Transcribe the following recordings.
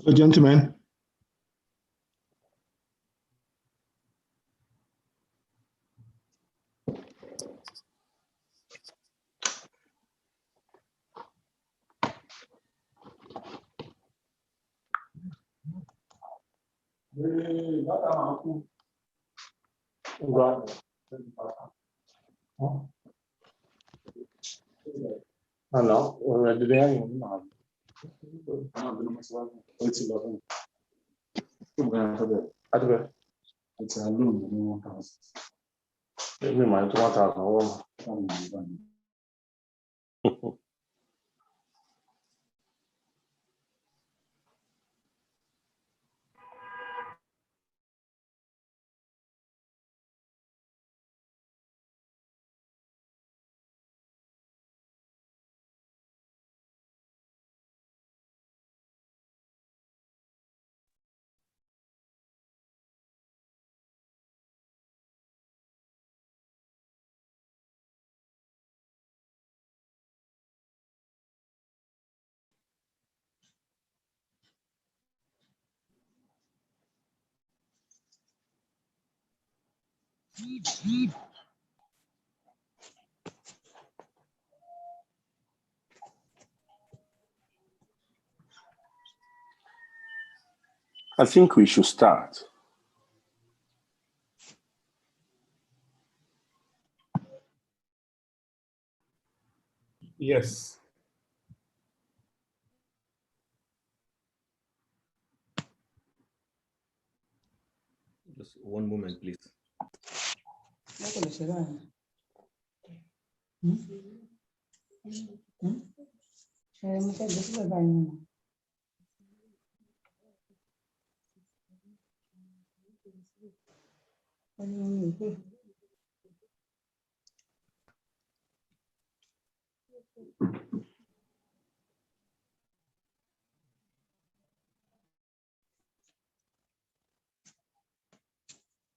So, gentlemen. No, already there. It's a room. Maybe my 1,000. I think we should start. Yes. Just one moment, please.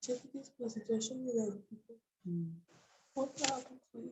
Check this presentation with other people. What happened to it?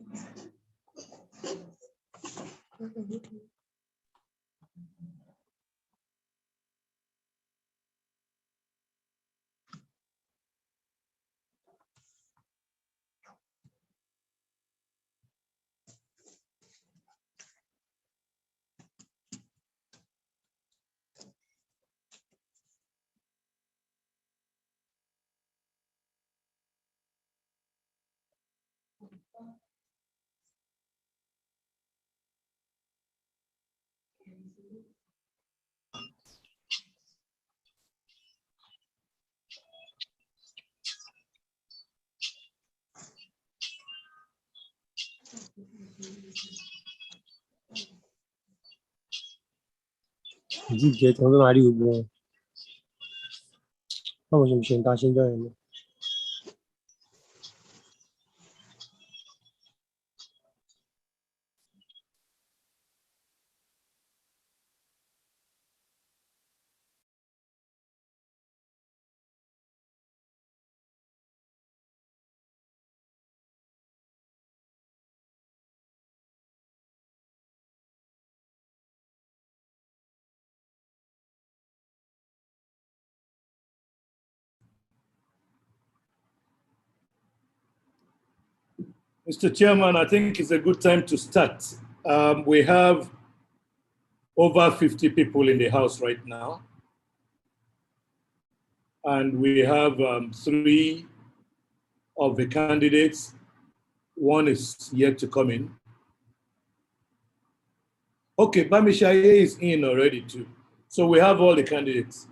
Díje tí wọ́n máa rí gbogbo wọn. Báwo ṣe ń ta ṣe ń jọyọ̀ mọ́? Mr. Chairman, I think it's a good time to start. We have over 50 people in the House right now. And we have 3 of the candidates. One is yet to come in. Okay, Bamishaye is in already too. So we have all the candidates.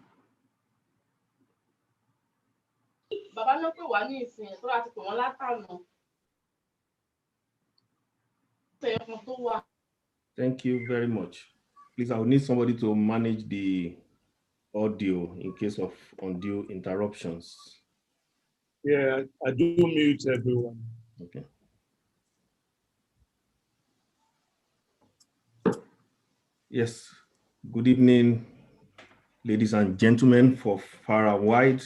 Thank you very much. Please, I will need somebody to manage the audio in case of undue interruptions. Yeah, I do mute everyone. Okay. Yes, good evening, ladies and gentlemen, for far and wide.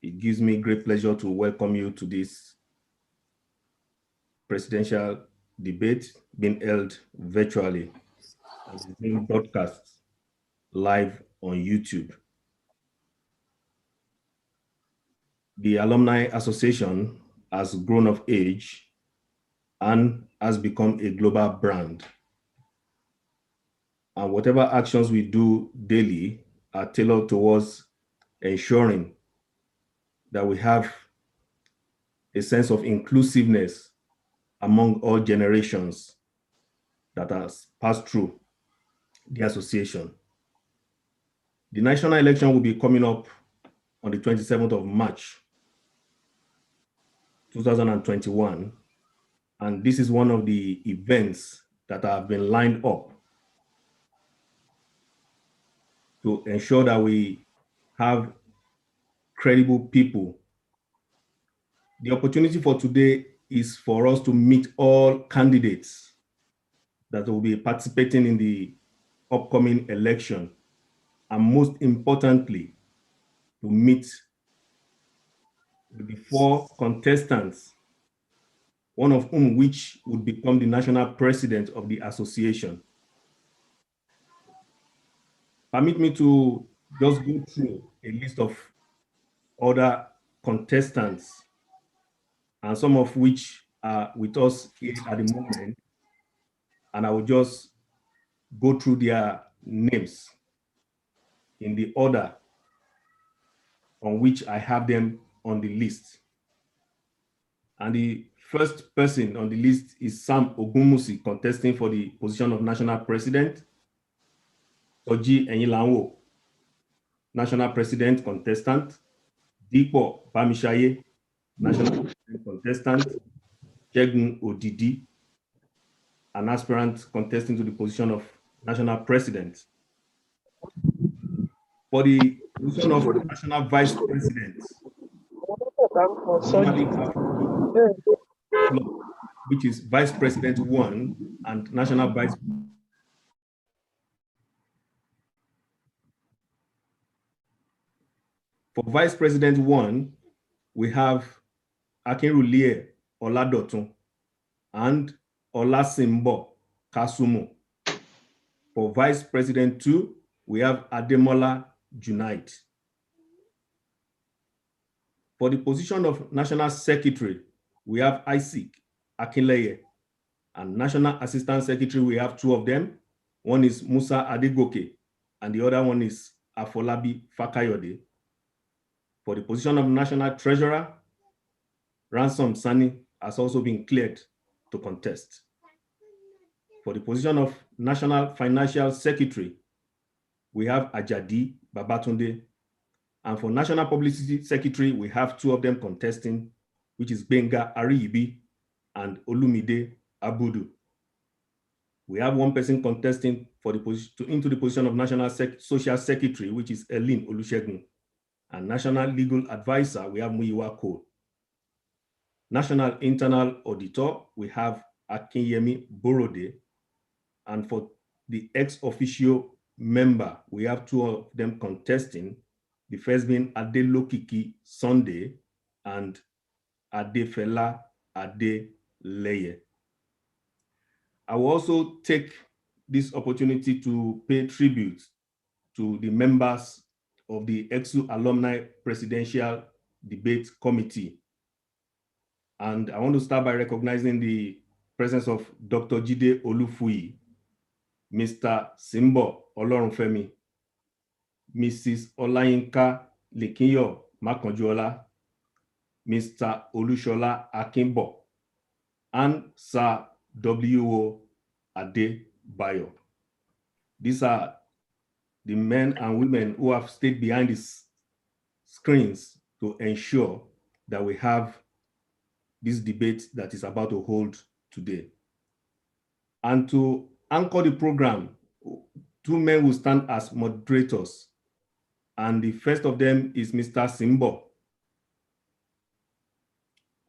It gives me great pleasure to welcome you to this presidential debate being held virtually and being broadcast live on YouTube. The Alumni Association has grown of age and has become a global brand. And whatever actions we do daily are tailored towards ensuring that we have a sense of inclusiveness among all generations that has passed through the association. The national election will be coming up on the 27th of March, 2021. And this is one of the events that have been lined up to ensure that we have credible people. The opportunity for today is for us to meet all candidates that will be participating in the upcoming election, and most importantly, to meet the 4 contestants, one of whom which would become the national president of the association. Permit me to just go through a list of other contestants, and some of which are with us here at the moment, and I will just go through their names in the order on which I have them on the list. And the first person on the list is Sam Ogunmusi, contesting for the position of national president. Soji Enyilanwo, national president contestant. Dipo Bamishaye, national president contestant. Shegun Odidi, an aspirant contesting to the position of national president. For the position of national vice president, which is Vice President 1 and National Vice. For Vice President 1, we have Akinrulie Oladotun and Olasimbo Kasumu. For Vice President 2, we have Ademola Junaid. For the position of National Secretary, we have Isaac Akinleye, and National Assistant Secretary, we have 2 of them. One is Musa Adegoke, and the other one is Afolabi Fakayode. For the position of National Treasurer, Ransom Sani has also been cleared to contest. For the position of National Financial Secretary, we have Ajadi Babatunde. And for National Publicity Secretary, we have 2 of them contesting, which is Benga Ariyibi and Olumide Abudu. We have 1 person contesting for the position into the position of National Social Secretary, which is Elin Olusegun. And National Legal Advisor, we have Muyiwa Cole. National Internal Auditor, we have Akinyemi Borode. And for the ex-officio member, we have 2 of them contesting, the first being Adelokiki Sunday and Adefela Adeleye. I will also take this opportunity to pay tribute to the members of the EKSU Alumni Presidential Debate Committee. And I want to start by recognizing the presence of Dr. Jide Olufuyi, Mr. Simbo Olorunfemi, Mrs. Olayinka Lekinyo Makanjuola, Mr. Olushola Akimbo, and Sir W.O. Adebayo. These are the men and women who have stayed behind the screens to ensure that we have this debate that is about to hold today. And to anchor the program, 2 men will stand as moderators. And the first of them is Mr. Simbo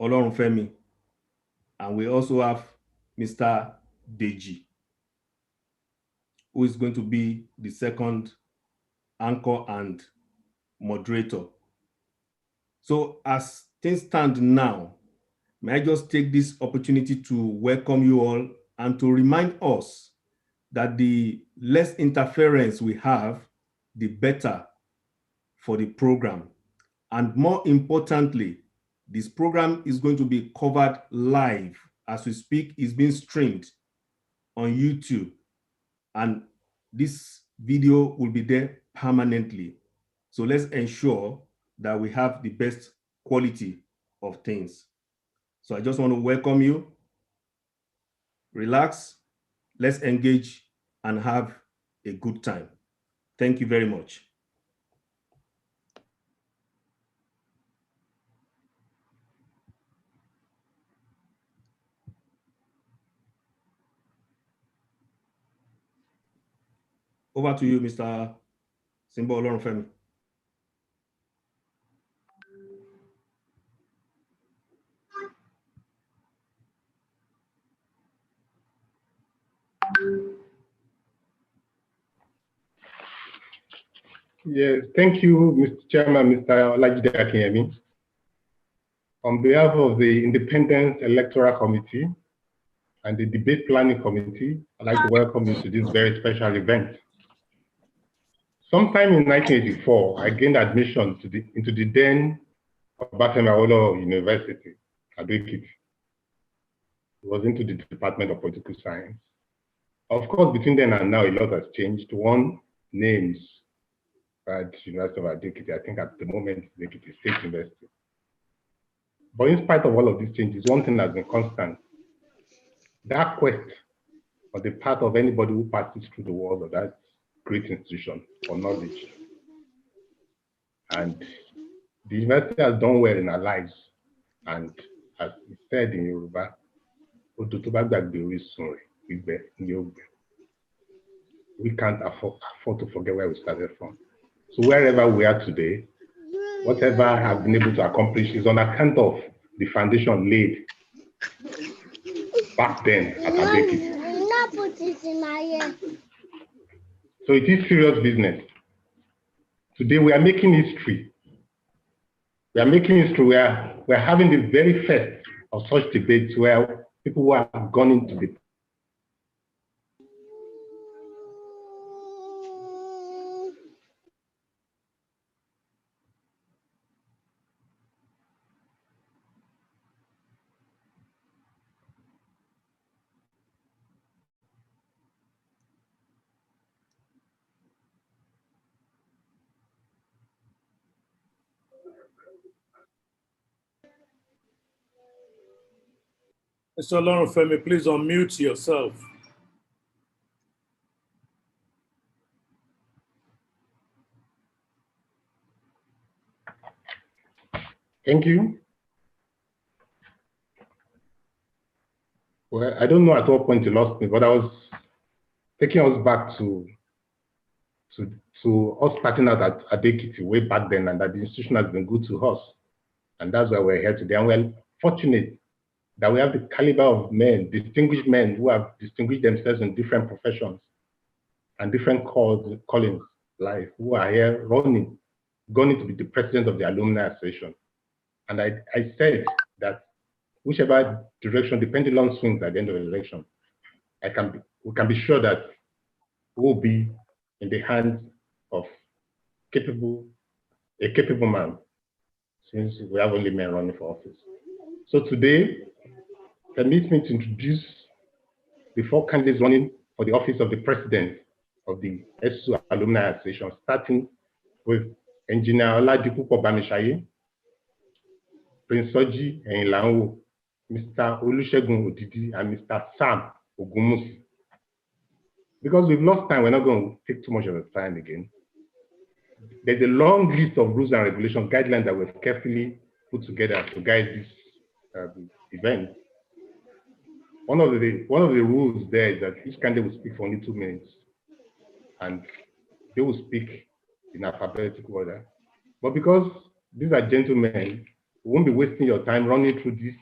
Olorunfemi. And we also have Mr. Deji, who is going to be the second anchor and moderator. So as things stand now, may I just take this opportunity to welcome you all and to remind us that the less interference we have the better for the program. And more importantly, this program is going to be covered live. As we speak, it's being streamed on YouTube. And this video will be there permanently. So let's ensure that we have the best quality of things. So I just want to welcome you. Relax, let's engage and have a good time. Thank you very much. Over to you, Mr. Simbo Olorunfemi. Yes, thank you, Mr. Chairman, Mr. Olajide Akinyemi. On behalf of the Independent Electoral Committee and the Debate Planning Committee, I'd like to welcome you to this very special event. Sometime in 1984, I gained admission into the then Obafemi Awolowo University at EKITI. It was into the Department of Political Science. Of course, between then and now, a lot has changed. One, names at University of EKITI. I think at the moment, EKITI State University. But in spite of all of these changes, one thing has been constant. That quest on the part of anybody who passes through the walls of that great institution for knowledge. And the university has done well in our lives. And as we said in Yoruba, we can't afford to forget where we started from. So wherever we are today, whatever I've been able to accomplish is on account of the foundation laid back then at EKITI. So it is serious business. Today we are making history. We are making history where we're having the very first of such debates where people who have gone into the Mr. Olorunfemi, please unmute yourself. Thank you. Well, I don't know at what point you lost me, but I was taking us back to us starting out at EKITI way back then, and that the institution has been good to us. And that's why we're here today. And we're fortunate that we have the caliber of men, distinguished men who have distinguished themselves in different professions and different callings, like who are here going to be the president of the Alumni Association. And I said that whichever direction the pendulum swings at the end of the election, we can be sure that we'll be in the hands of a capable man, since we have only men running for office. So today, permit me to introduce the 4 candidates running for the office of the president of the EKSU Alumni Association, starting with Engineer Oladipupo Bamishaye, Prince Soji Enyilanwo, Mr. Olusegun Odidi, and Mr. Sam Ogumusi. Because we've lost time, we're not going to take too much of the time again. There's a long list of rules and regulation guidelines that we've carefully put together to guide this event. One of the rules there is that each candidate will speak for only 2 minutes, and they will speak in alphabetical order. But because these are gentlemen, we won't be wasting your time running through this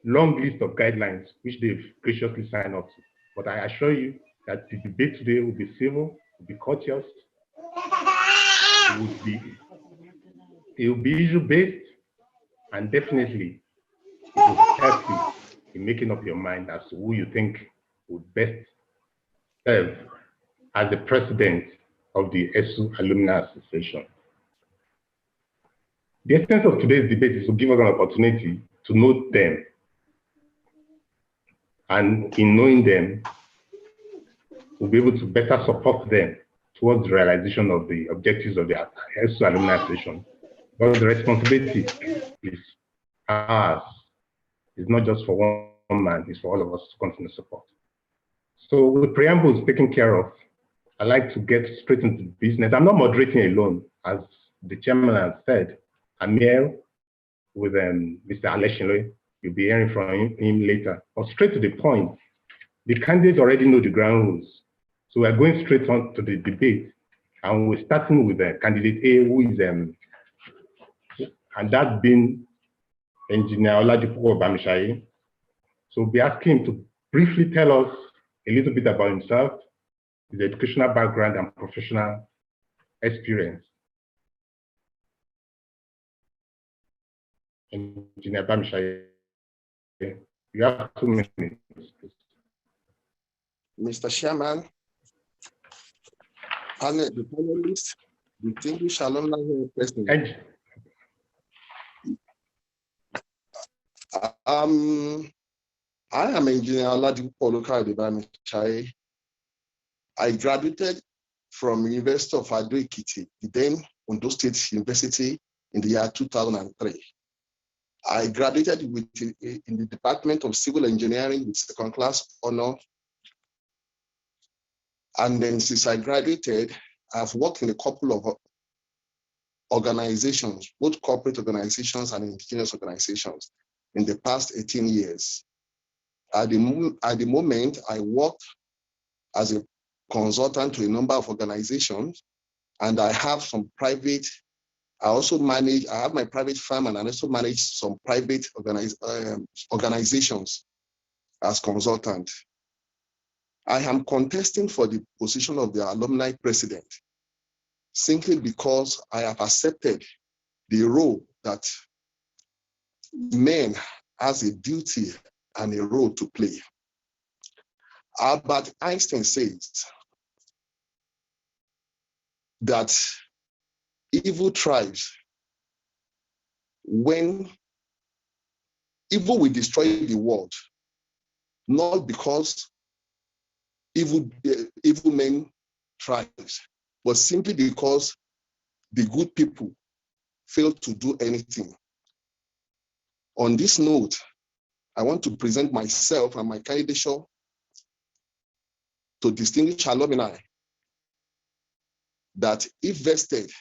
long list of guidelines which they've graciously signed up to. But I assure you that the debate today will be civil, will be courteous, it will be issue-based, and definitely it will help you in making up your mind as to who you think would best serve as the president of the EKSU Alumni Association. The essence of today's debate is to give us an opportunity to know them. And in knowing them, we'll be able to better support them towards the realization of the objectives of the EKSU Alumni Association. But the responsibility is ours. It's not just for one man, it's for all of us to continue to support. So with preambles taken care of, I'd like to get straight into business. I'm not moderating alone, as the chairman has said. I'm here with Mr. Aleshinle. You'll be hearing from him later. But straight to the point, the candidates already know the ground rules. So we're going straight on to the debate. And we're starting with candidate A, who is, and that's been Engineer Oladipo Bamishaye. So we'll be asking him to briefly tell us a little bit about himself, his educational background and professional experience. Engineer Bamishaye, you have 2 minutes, please. Mr. Chairman, the panelists, distinguished alumni present. I am Engineer Oladipo Bamishaye. I graduated from University of EKITI, then Ondo State University in the year 2003. I graduated in the Department of Civil Engineering with second-class honor. And then since I graduated, I've worked in a couple of organizations, both corporate organizations and indigenous organizations, in the past 18 years. At the moment, I work as a consultant to a number of organizations, and I have some private, I have my private firm, and I also manage some private organizations as consultant. I am contesting for the position of the alumni president simply because I have accepted the role that men has a duty and a role to play. Albert Einstein says that evil thrives when evil will destroy the world, not because evil men thrives, but simply because the good people fail to do anything. On this note, I want to present myself and my candidature to distinguished alumni that if vested,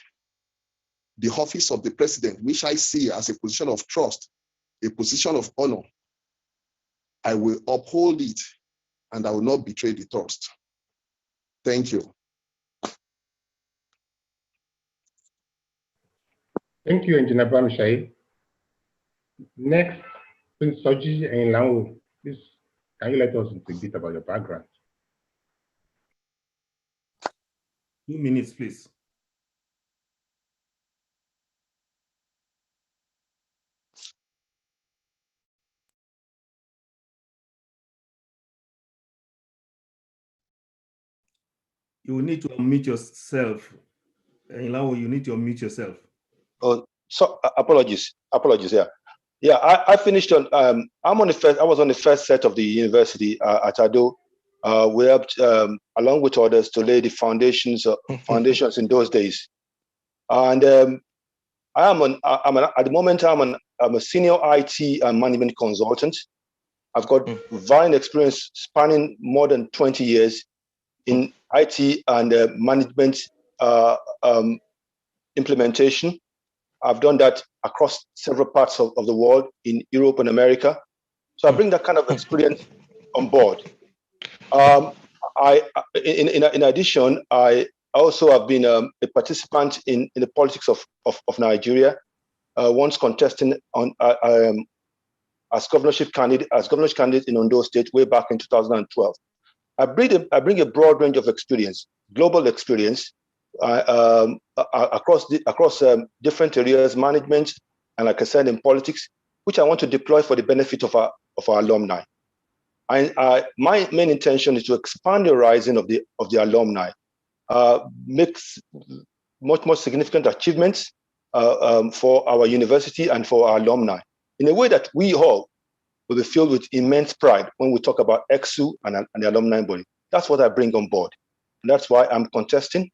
the office of the president, which I see as a position of trust, a position of honor, I will uphold it and I will not betray the trust. Thank you. Thank you, Engineer Bamishaye. Next, Prince Soji and Lanwo, please, can you let us know a bit about your background? 2 minutes, please. You will need to unmute yourself. Lanwo, you need to unmute yourself. Oh, so apologies. Yeah. Yeah, I finished on, I was on the first set of the university at Ado. We helped, along with others, to lay the foundations in those days. And at the moment, I'm a senior IT and management consultant. I've got vast experience spanning more than 20 years in IT and management implementation. I've done that across several parts of the world in Europe and America. So I bring that kind of experience on board. In addition, I also have been a participant in the politics of Nigeria, once contesting on as governorship candidate in Ondo State way back in 2012. I bring a broad range of experience, global experience, across different areas, management, and like I said, in politics, which I want to deploy for the benefit of our alumni. My main intention is to expand the horizon of the alumni, makes much more significant achievements for our university and for our alumni in a way that we all will be filled with immense pride when we talk about EKSU and the alumni body. That's what I bring on board. And that's why I'm contesting.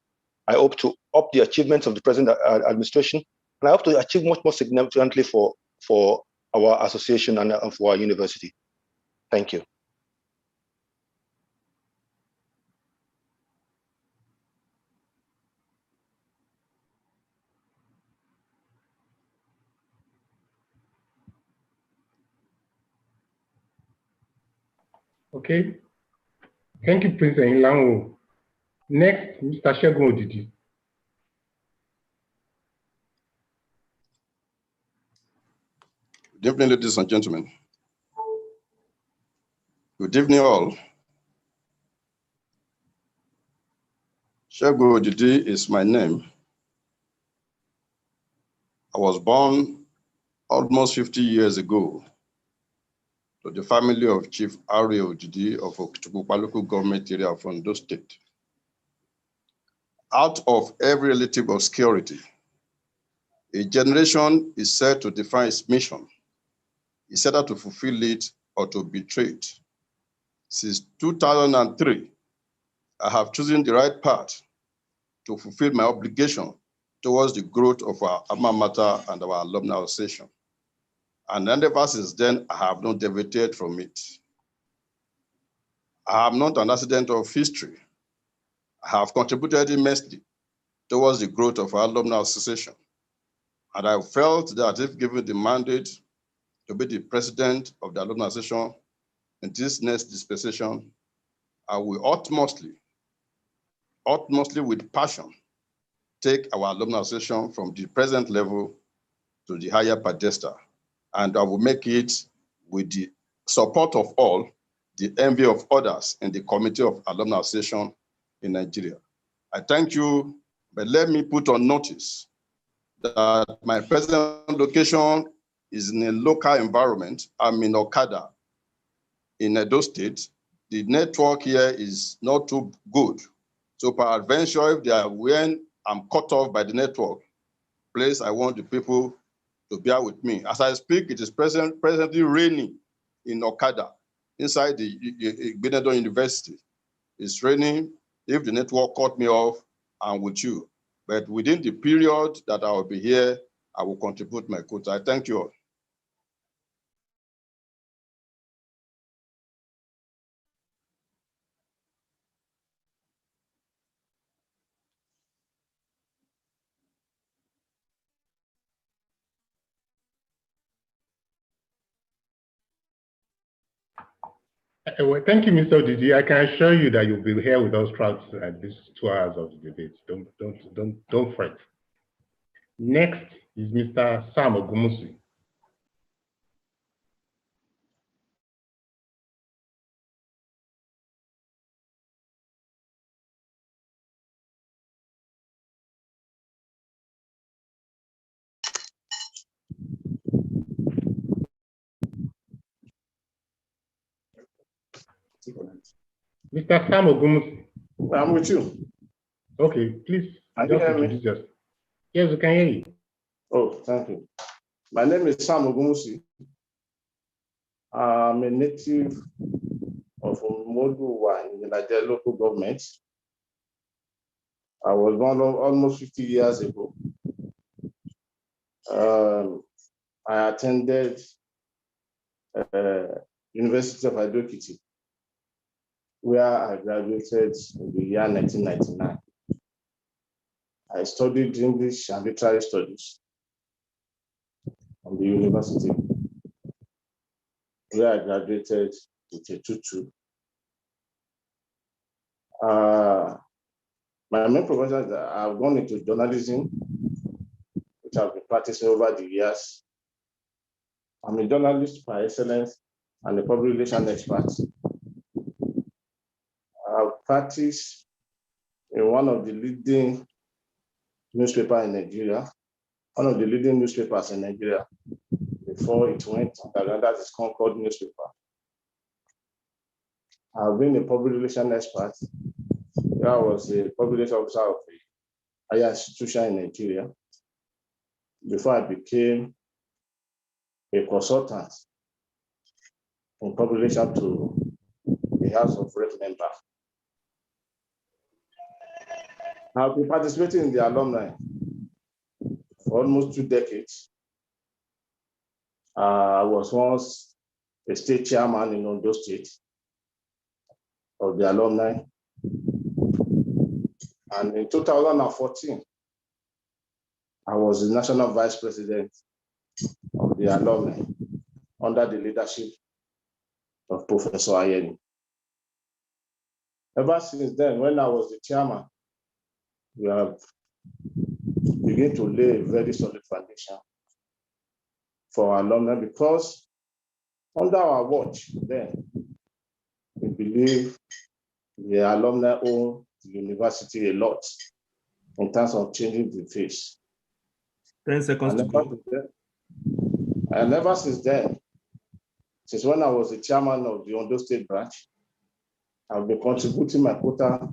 I hope to up the achievements of the present administration, and I hope to achieve much more significantly for our association and for our university. Thank you. Okay. Thank you, Prince Ilango. Next, Mr. Shegun Odidi. Good evening, ladies and gentlemen. Good evening, all. Shegun Odidi is my name. I was born almost 50 years ago to the family of Chief Ari Odidi of Okitukupa local government area of Ondo State. Out of every relative obscurity, a generation is said to define its mission. It's either to fulfill it or to betray it. Since 2003, I have chosen the right path to fulfill my obligation towards the growth of our alma mater and our alumni association. And ever since then, I have not deviated from it. I am not an accident of history. I have contributed immensely towards the growth of our alumni association. And I felt that if given the mandate to be the president of the alumni association in this next dispensation, I will utmostly with passion, take our alumni association from the present level to the higher pedestal. And I will make it with the support of all, the envy of others in the committee of alumni association in Nigeria. I thank you, but let me put on notice that my present location is in a local environment. I'm in Okada, in Edo State. The network here is not too good. So peradventure, if they are when I'm cut off by the network, please, I want the people to bear with me. As I speak, it is presently raining in Okada, inside the Benedon University. It's raining. If the network cut me off, I'm with you. But within the period that I will be here, I will contribute my quota. I thank you all. Well, thank you, Mr. Odidi. I can assure you that you'll be here with us throughout these 2 hours of the debate. Don't fret. Next is Mr. Sam Ogumusi. Mr. Sam Ogumusi. I'm with you. Okay, please Can you just hear me? introduce yourself. Yes, we can hear you. Oh, thank you. My name is Sam Ogumusi. I'm a native of Moduwa in the Nigeria local government. I was born almost 50 years ago. I attended University of EKITI, where I graduated in the year 1999. I studied English and literary studies from the university, where I graduated with a 2-2. My main profession is that I've gone into journalism, which I've been practicing over the years. I'm a journalist by excellence and a public relations expert. I've practiced in one of the leading newspapers in Nigeria, before it went underground. That is Concord newspaper. I've been a public relations expert. where I was a public relations officer of a higher institution in Nigeria before I became a consultant in public relations to the House of Rep member. I've been participating in the alumni for almost 2 decades. I was once a state chairman in Ondo State of the alumni. And in 2014, I was the national vice president of the alumni under the leadership of Professor Ayeni. Ever since then, when I was the chairman, we have begun to lay a very solid foundation for our alumni, because under our watch then, we believe the alumni own the university a lot in terms of changing the face. 10 seconds to go. And ever since then, since when I was the chairman of the Ondo State branch, I've been contributing my quota.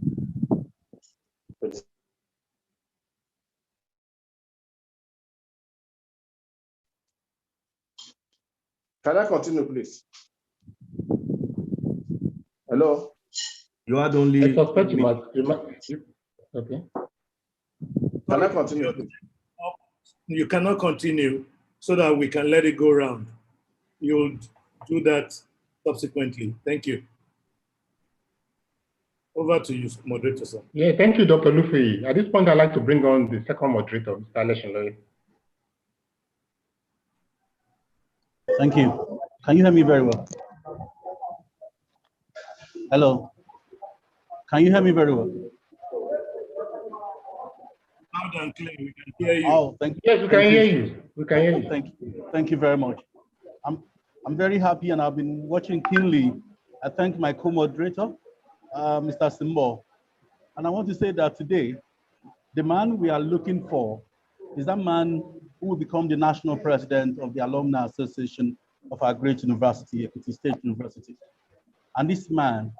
Can I continue, please? Hello? You had only... Okay. Can I continue, please? You cannot continue so that we can let it go round. You'll do that subsequently. Thank you. Over to you, moderator, sir. Yeah, thank you, Dr. Lufi. At this point, I'd like to bring on the second moderator, Mr. Aleshinloye. Thank you. Can you hear me very well? Hello. Can you hear me very well? Loud and clear, we can hear you. Oh, thank you. Yes, we can hear you. We can hear you. Thank you. Thank you very much. I'm very happy, and I've been watching keenly. I thank my co-moderator, Mr. Simbo. And I want to say that today, the man we are looking for is that man who will become the national president of the Alumni Association of our great university, EKITI State University. And this man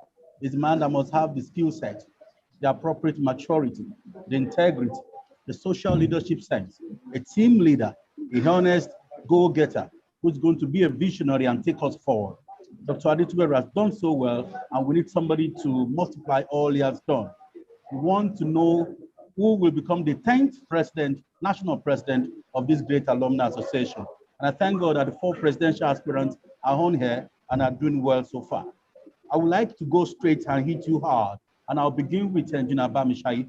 is a man that must have the skill set, the appropriate maturity, the integrity, the social leadership sense, a team leader, a honest go-getter who's going to be a visionary and take us forward. Dr. Adituberu has done so well, and we need somebody to multiply all he has done. We want to know who will become the 10th president, national president of this great alumni association. And I thank God that the 4 presidential aspirants are on here and are doing well so far. I would like to go straight and hit you hard, and I'll begin with Engineer Bamishai.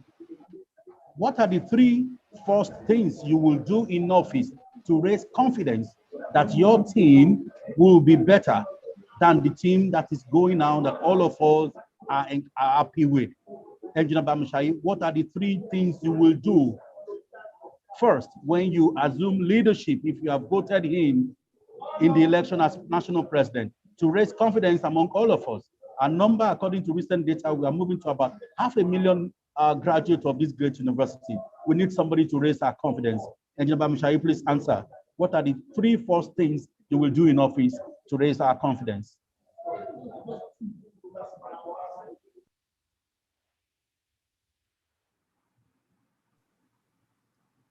What are the 3 first things you will do in office to raise confidence that your team will be better than the team that is going now that all of us are happy with? Engineer Bamishai, what are the 3 things you will do first when you assume leadership, if you have voted in the election as national president, to raise confidence among all of us? Our number, according to recent data, we are moving to about 500,000 graduates of this great university. We need somebody to raise our confidence. Engineer Bamishai, please answer. What are the 3 first things you will do in office to raise our confidence?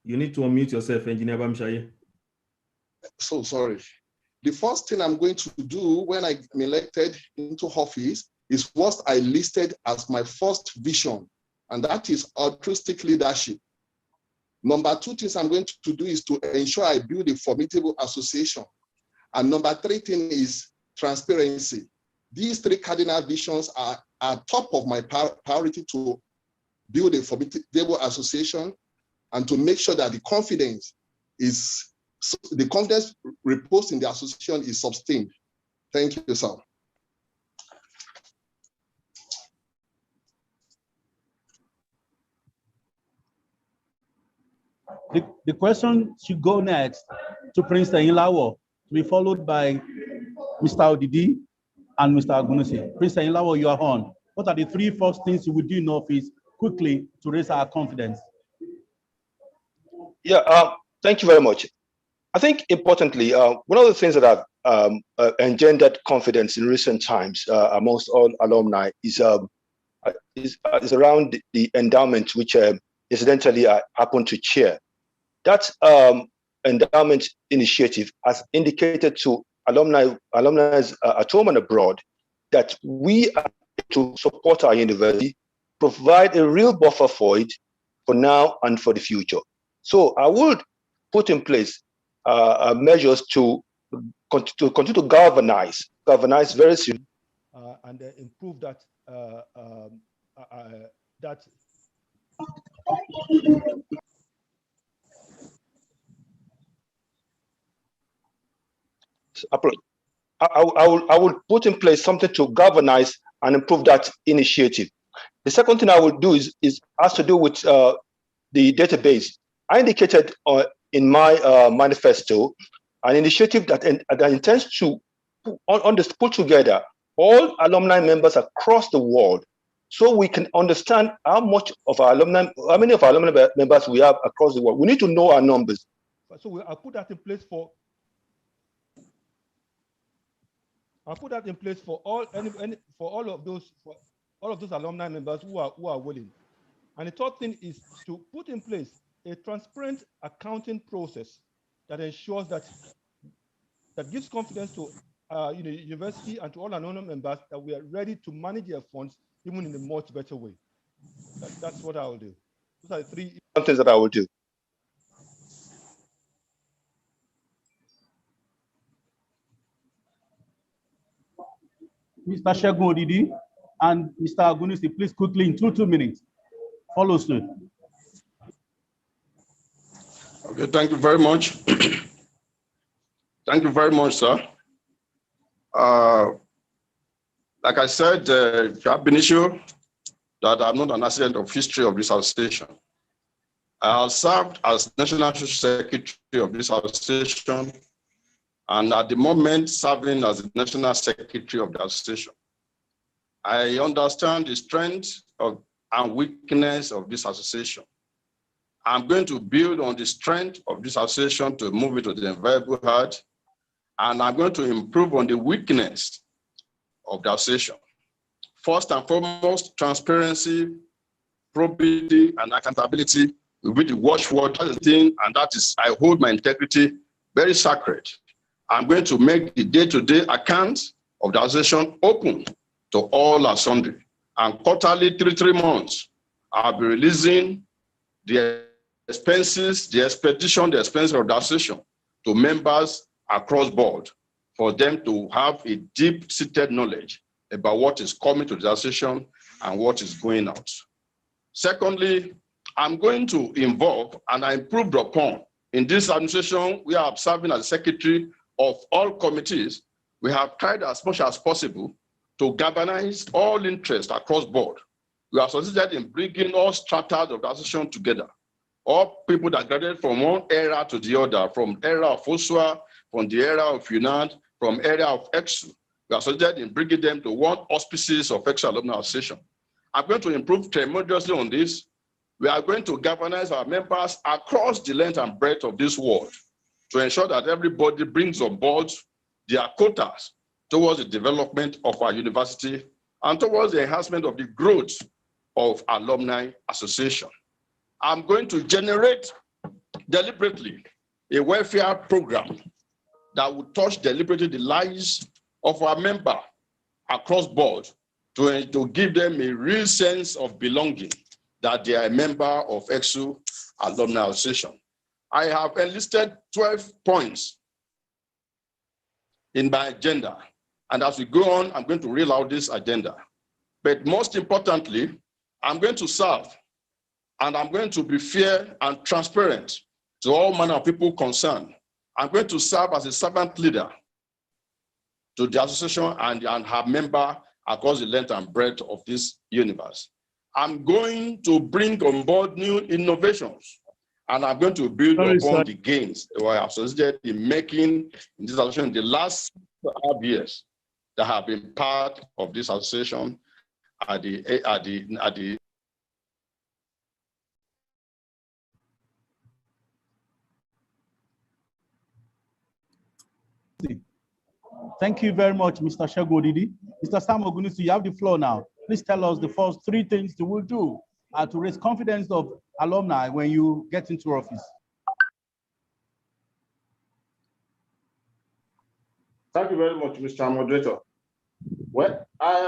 You need to unmute yourself, Engineer Bamishai. So sorry. The first thing I'm going to do when I'm elected into office is what I listed as my first vision, and that is altruistic leadership. Number 2 things I'm going to do is to ensure I build a formidable association. And number 3 thing is transparency. These 3 cardinal visions are top of my priority to build a formidable association and to make sure that the confidence reposed in the association is sustained. Thank you, sir. The question should go next to Prince Inlawo, to be followed by Mr. Odidi and Mr. Agunusi. Prince Inlawo, you are on. What are the 3 first things you will do in office quickly to raise our confidence? Yeah, thank you very much. I think importantly, one of the things that have engendered confidence in recent times amongst all alumni is is around the endowment, which incidentally I happen to chair. That endowment initiative has indicated to alumni at home and abroad that we are to support our university, provide a real buffer for it for now and for the future. So I would put in place measures to continue to galvanize very soon and improve that I will put in place something to galvanize and improve that initiative. The second thing I will do is has to do with the database. I indicated in my manifesto an initiative that intends to put together all alumni members across the world, so we can understand how many of our alumni members we have across the world. We need to know our numbers. So I'll put that in place for. I'll put that in place for all of those alumni members who are willing. And the third thing is to put in place a transparent accounting process that ensures that gives confidence to university and to all alumni members that we are ready to manage their funds even in a much better way. That's what I will do. Those are the three things that I will do. Mr. Segun Odidi and Mr. Agunisi, please quickly in 2 minutes. Follow suit. Okay, thank you very much. Thank you very much, sir. Like I said, ab initio, that I'm not an accident of history of this association. I have served as National Secretary of this association, and at the moment serving as the National Secretary of the association. I understand the strength and weakness of this association. I'm going to build on the strength of this association to move it to the enviable heart, and I'm going to improve on the weakness of the association. First and foremost, transparency, probity, and accountability will be the watchword. That's the thing, and that is, I hold my integrity very sacred. I'm going to make the day-to-day account of the association open to all and sundry. And quarterly, 3 months, I'll be releasing the expenses, the expenses of the association to members across board for them to have a deep-seated knowledge about what is coming to the association and what is going out. Secondly, I'm going to involve, and I improved upon, in this administration, we are serving as secretary of all committees. We have tried as much as possible to galvanize all interest across board. We are succeeded in bringing all strata of the association together. All people that graduated from one era to the other, from era of OSUA, from the era of UNAD, from era of EKSU. We are succeeded in bringing them to one auspices of EKSU Alumni Association. I'm going to improve tremendously on this. We are going to galvanize our members across the length and breadth of this world to ensure that everybody brings on board their quotas towards the development of our university and towards the enhancement of the growth of alumni association. I'm going to generate deliberately a welfare program that will touch deliberately the lives of our members across board to give them a real sense of belonging, that they are a member of EKSU Alumni Association. I have enlisted 12 points in my agenda. And as we go on, I'm going to reel out this agenda. But most importantly, I'm going to serve, and I'm going to be fair and transparent to all manner of people concerned. I'm going to serve as a servant leader to the association and her member across the length and breadth of this universe. I'm going to bring on board new innovations, and I'm going to build upon the gains that I have succeeded in making in this association in the last 5 years that have been part of this association at the Thank you very much, Mr. Segun Odidi. Mr. Sam Ogunisi, you have the floor now. Please tell us the first 3 things you will do to raise confidence of alumni when you get into office. Thank you very much, Mr. Moderator. Well, I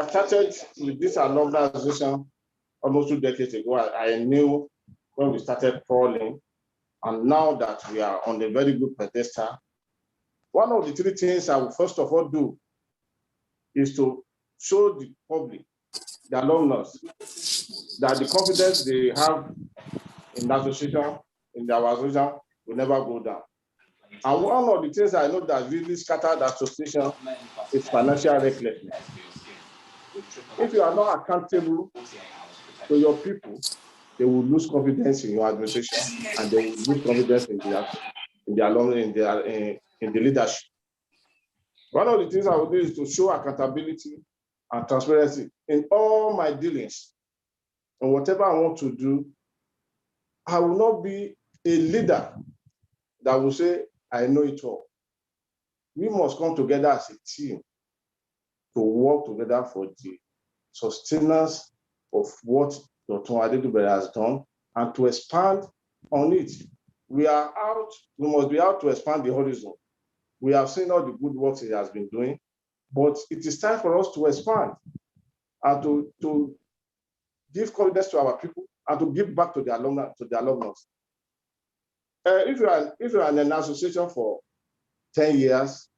started with this alumni association almost 2 decades ago. I knew when we started crawling, and now that we are on a very good pedestal, one of the 3 things I will first of all do is to show the public, the alumni, that the confidence they have in the association, in our association, will never go down. And one of the things I know that really scattered the association is financial recklessness. If you are not accountable to your people, they will lose confidence in your administration, and they will lose confidence in the alumni, in the leadership. One of the things I will do is to show accountability and transparency in all my dealings. And whatever I want to do, I will not be a leader that will say, I know it all. We must come together as a team to work together for the sustenance of what Dr. Adedubere has done and to expand on it. We must be out to expand the horizon. We have seen all the good works he has been doing, but it is time for us to expand and to give confidence to our people and to give back to the alumni, If you are in an association for 10 years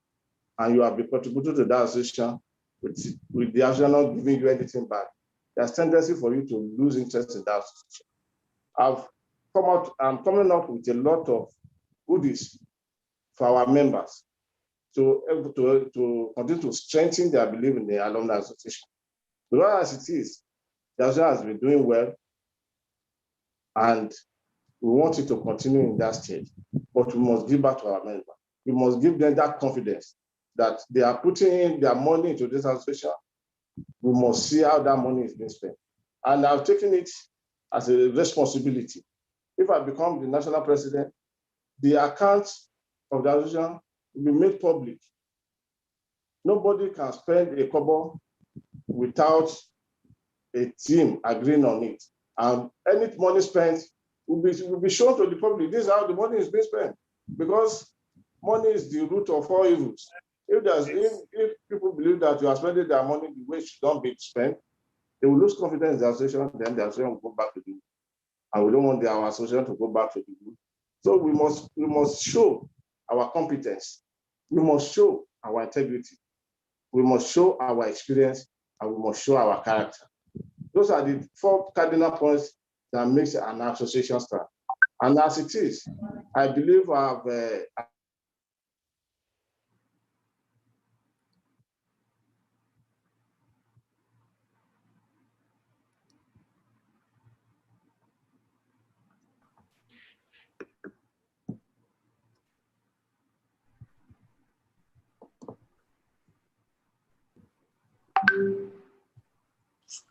and you have been contributing to that association with the association not giving you anything back, there's tendency for you to lose interest in that association. I'm coming up with a lot of goodies for our members to continue to strengthen their belief in the alumni association. Because as it is, the association has been doing well, and we want it to continue in that state, but we must give back to our members. We must give them that confidence that they are putting in their money into this association. We must see how that money is being spent. And I've taken it as a responsibility. If I become the national president, the accounts of the association will be made public. Nobody can spend a kobo without a team agreeing on it. And any money spent will be shown to the public. This is how the money is being spent, because money is the root of all evils. If people believe that you are spending their money the way it should not be spent, they will lose confidence in the association, then the association will go back to the root. And we don't want our association to go back to the root. So we must show our competence. We must show our integrity. We must show our experience, and we must show our character. Those are the 4 cardinal points that makes an association stand. And as it is, I believe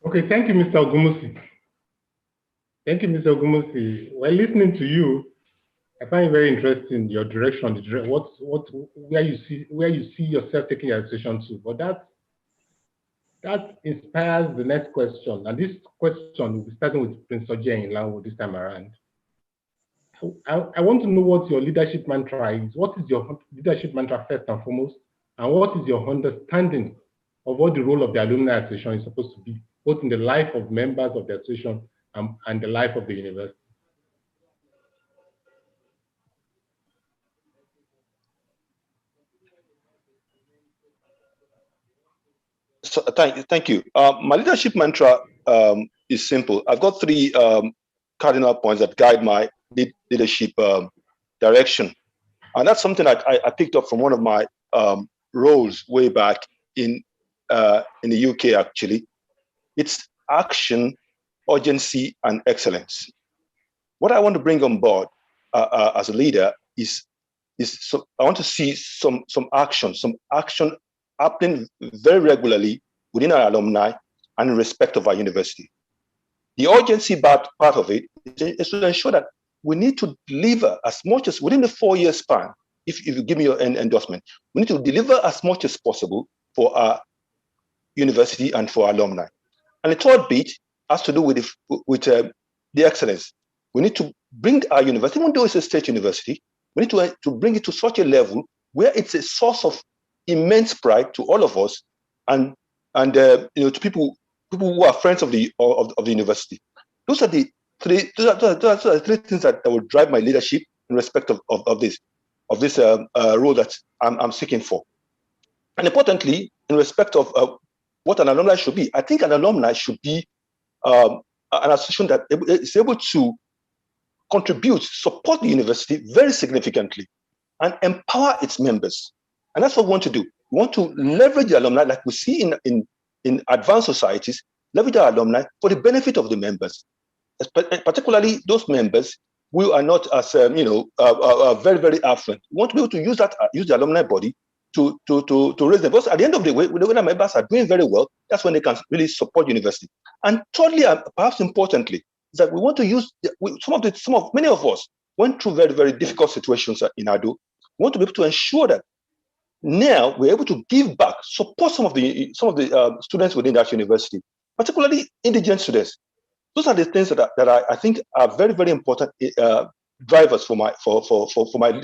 Okay, thank you, Mr. Ogumusi. Thank you, Mr. Ogumusi. While listening to you, I find it very interesting your direction, where you see yourself taking your association to. But that inspires the next question, and this question will be starting with Prince Oje in Lawo this time around. I want to know what your leadership mantra is. What is your leadership mantra first and foremost, and what is your understanding of what the role of the alumni association is supposed to be, both in the life of members of the association and the life of the university? So, thank you. My leadership mantra is simple. I've got 3 cardinal points that guide my leadership direction. And that's something I picked up from one of my roles way back in the UK, actually. It's action, urgency, and excellence. What I want to bring on board as a leader is I want to see some action happening very regularly within our alumni and in respect of our university. The urgency part of it is to ensure that we need to deliver as much as within the 4-year span. If you give me your endorsement, we need to deliver as much as possible for our university and for alumni. And the third bit has to do with the excellence. We need to bring our university, even though it's a state university, we need to bring it to such a level where it's a source of immense pride to all of us, and to people who are friends of the university. Those are the three things that will drive my leadership in respect of this role that I'm seeking for. And importantly, in respect of what an alumni should be, I think an alumni should be an association that is able to contribute, support the university very significantly, and empower its members. And that's what we want to do. We want to leverage the alumni, like we see in advanced societies, leverage our alumni for the benefit of the members, particularly those members who are not as very, very affluent. We want to be able to use the alumni body to raise them. Because at the end of the day, when the members are doing very well, that's when they can really support university. And thirdly, and perhaps importantly, is that we want to use many of us went through very, very difficult situations in Ado. We want to be able to ensure that now we're able to give back, support some of the students within that university, particularly indigent students. Those are the things that I think are very, very important drivers for my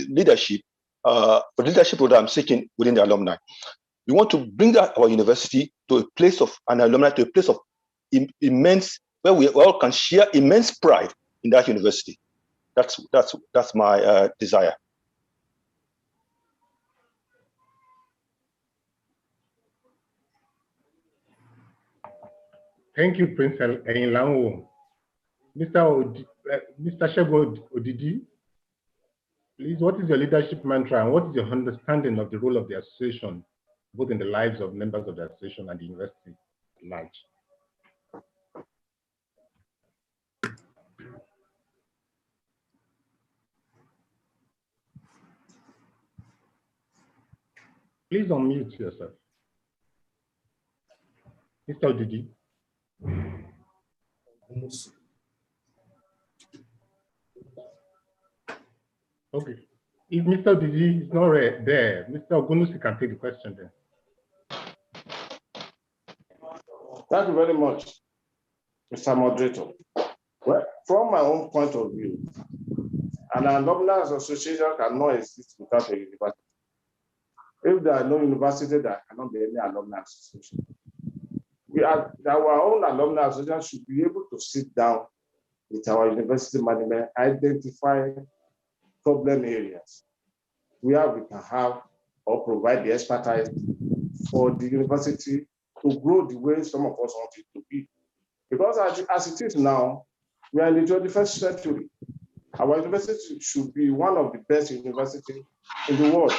leadership, for the leadership that I'm seeking within the alumni. We want to bring our university to a place of an alumni, to a place of immense, where we all can share immense pride in that university. That's my desire. Thank you, Prince Enyilanwo. Mr. Shego Odidi, please, what is your leadership mantra and what is your understanding of the role of the association, both in the lives of members of the association and the university at large? Please unmute yourself. Mr. Odidi. Okay. If Mr. Odidi is not there, Mr. Ogunusi can take the question then. Thank you very much, Mr. Moderator. Well, from my own point of view, an alumni association cannot exist without a university. If there are no university, there cannot be any alumni association. Our own alumni association should be able to sit down with our university management, identify problem areas where we can have or provide the expertise for the university to grow the way some of us want it to be. Because as it is now, we are in the 21st century. Our university should be one of the best universities in the world.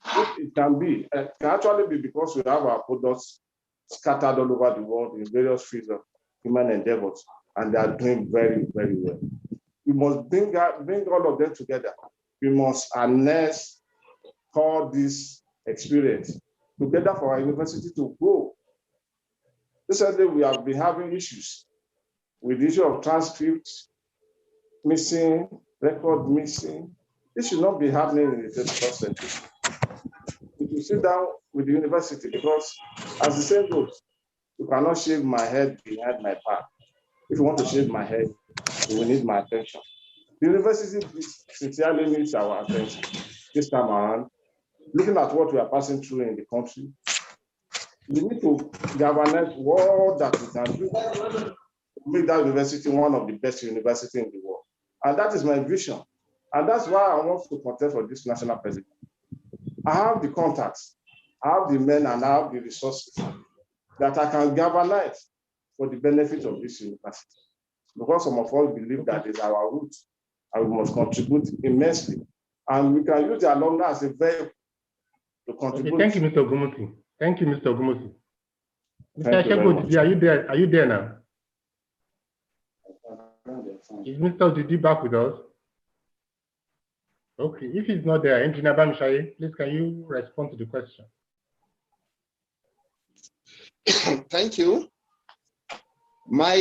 If it can be, it can actually be because we have our products scattered all over the world in various fields of human endeavors, and they are doing very, very well. We must bring all of them together. We must harness all this experience together for our university to grow. Recently, we have been having issues with the issue of transcripts missing, record missing. This should not be happening in the 21st century. We should sit down with the university because, as the saying goes, you cannot shave my head behind my back. If you want to shave my head, you will need my attention. The university sincerely needs our attention this time around. Looking at what we are passing through in the country, we need to galvanize all that we can do to make that university one of the best universities in the world. And that is my vision. And that's why I want to contest for this national president. I have the contacts, I have the men, and I have the resources that I can galvanize for the benefit of this university. Because some of us believe that is our root, and we must contribute immensely. And we can use the alumni as a vehicle to contribute. Okay, thank you, Mr. Ogunusi. Thank you, Mr. Ogunusi. Mr. Shego, are you there? Are you there now? Is Mr. Odidi back with us? Okay, if he's not there, Engineer Bamishaye, please can you respond to the question? Thank you. My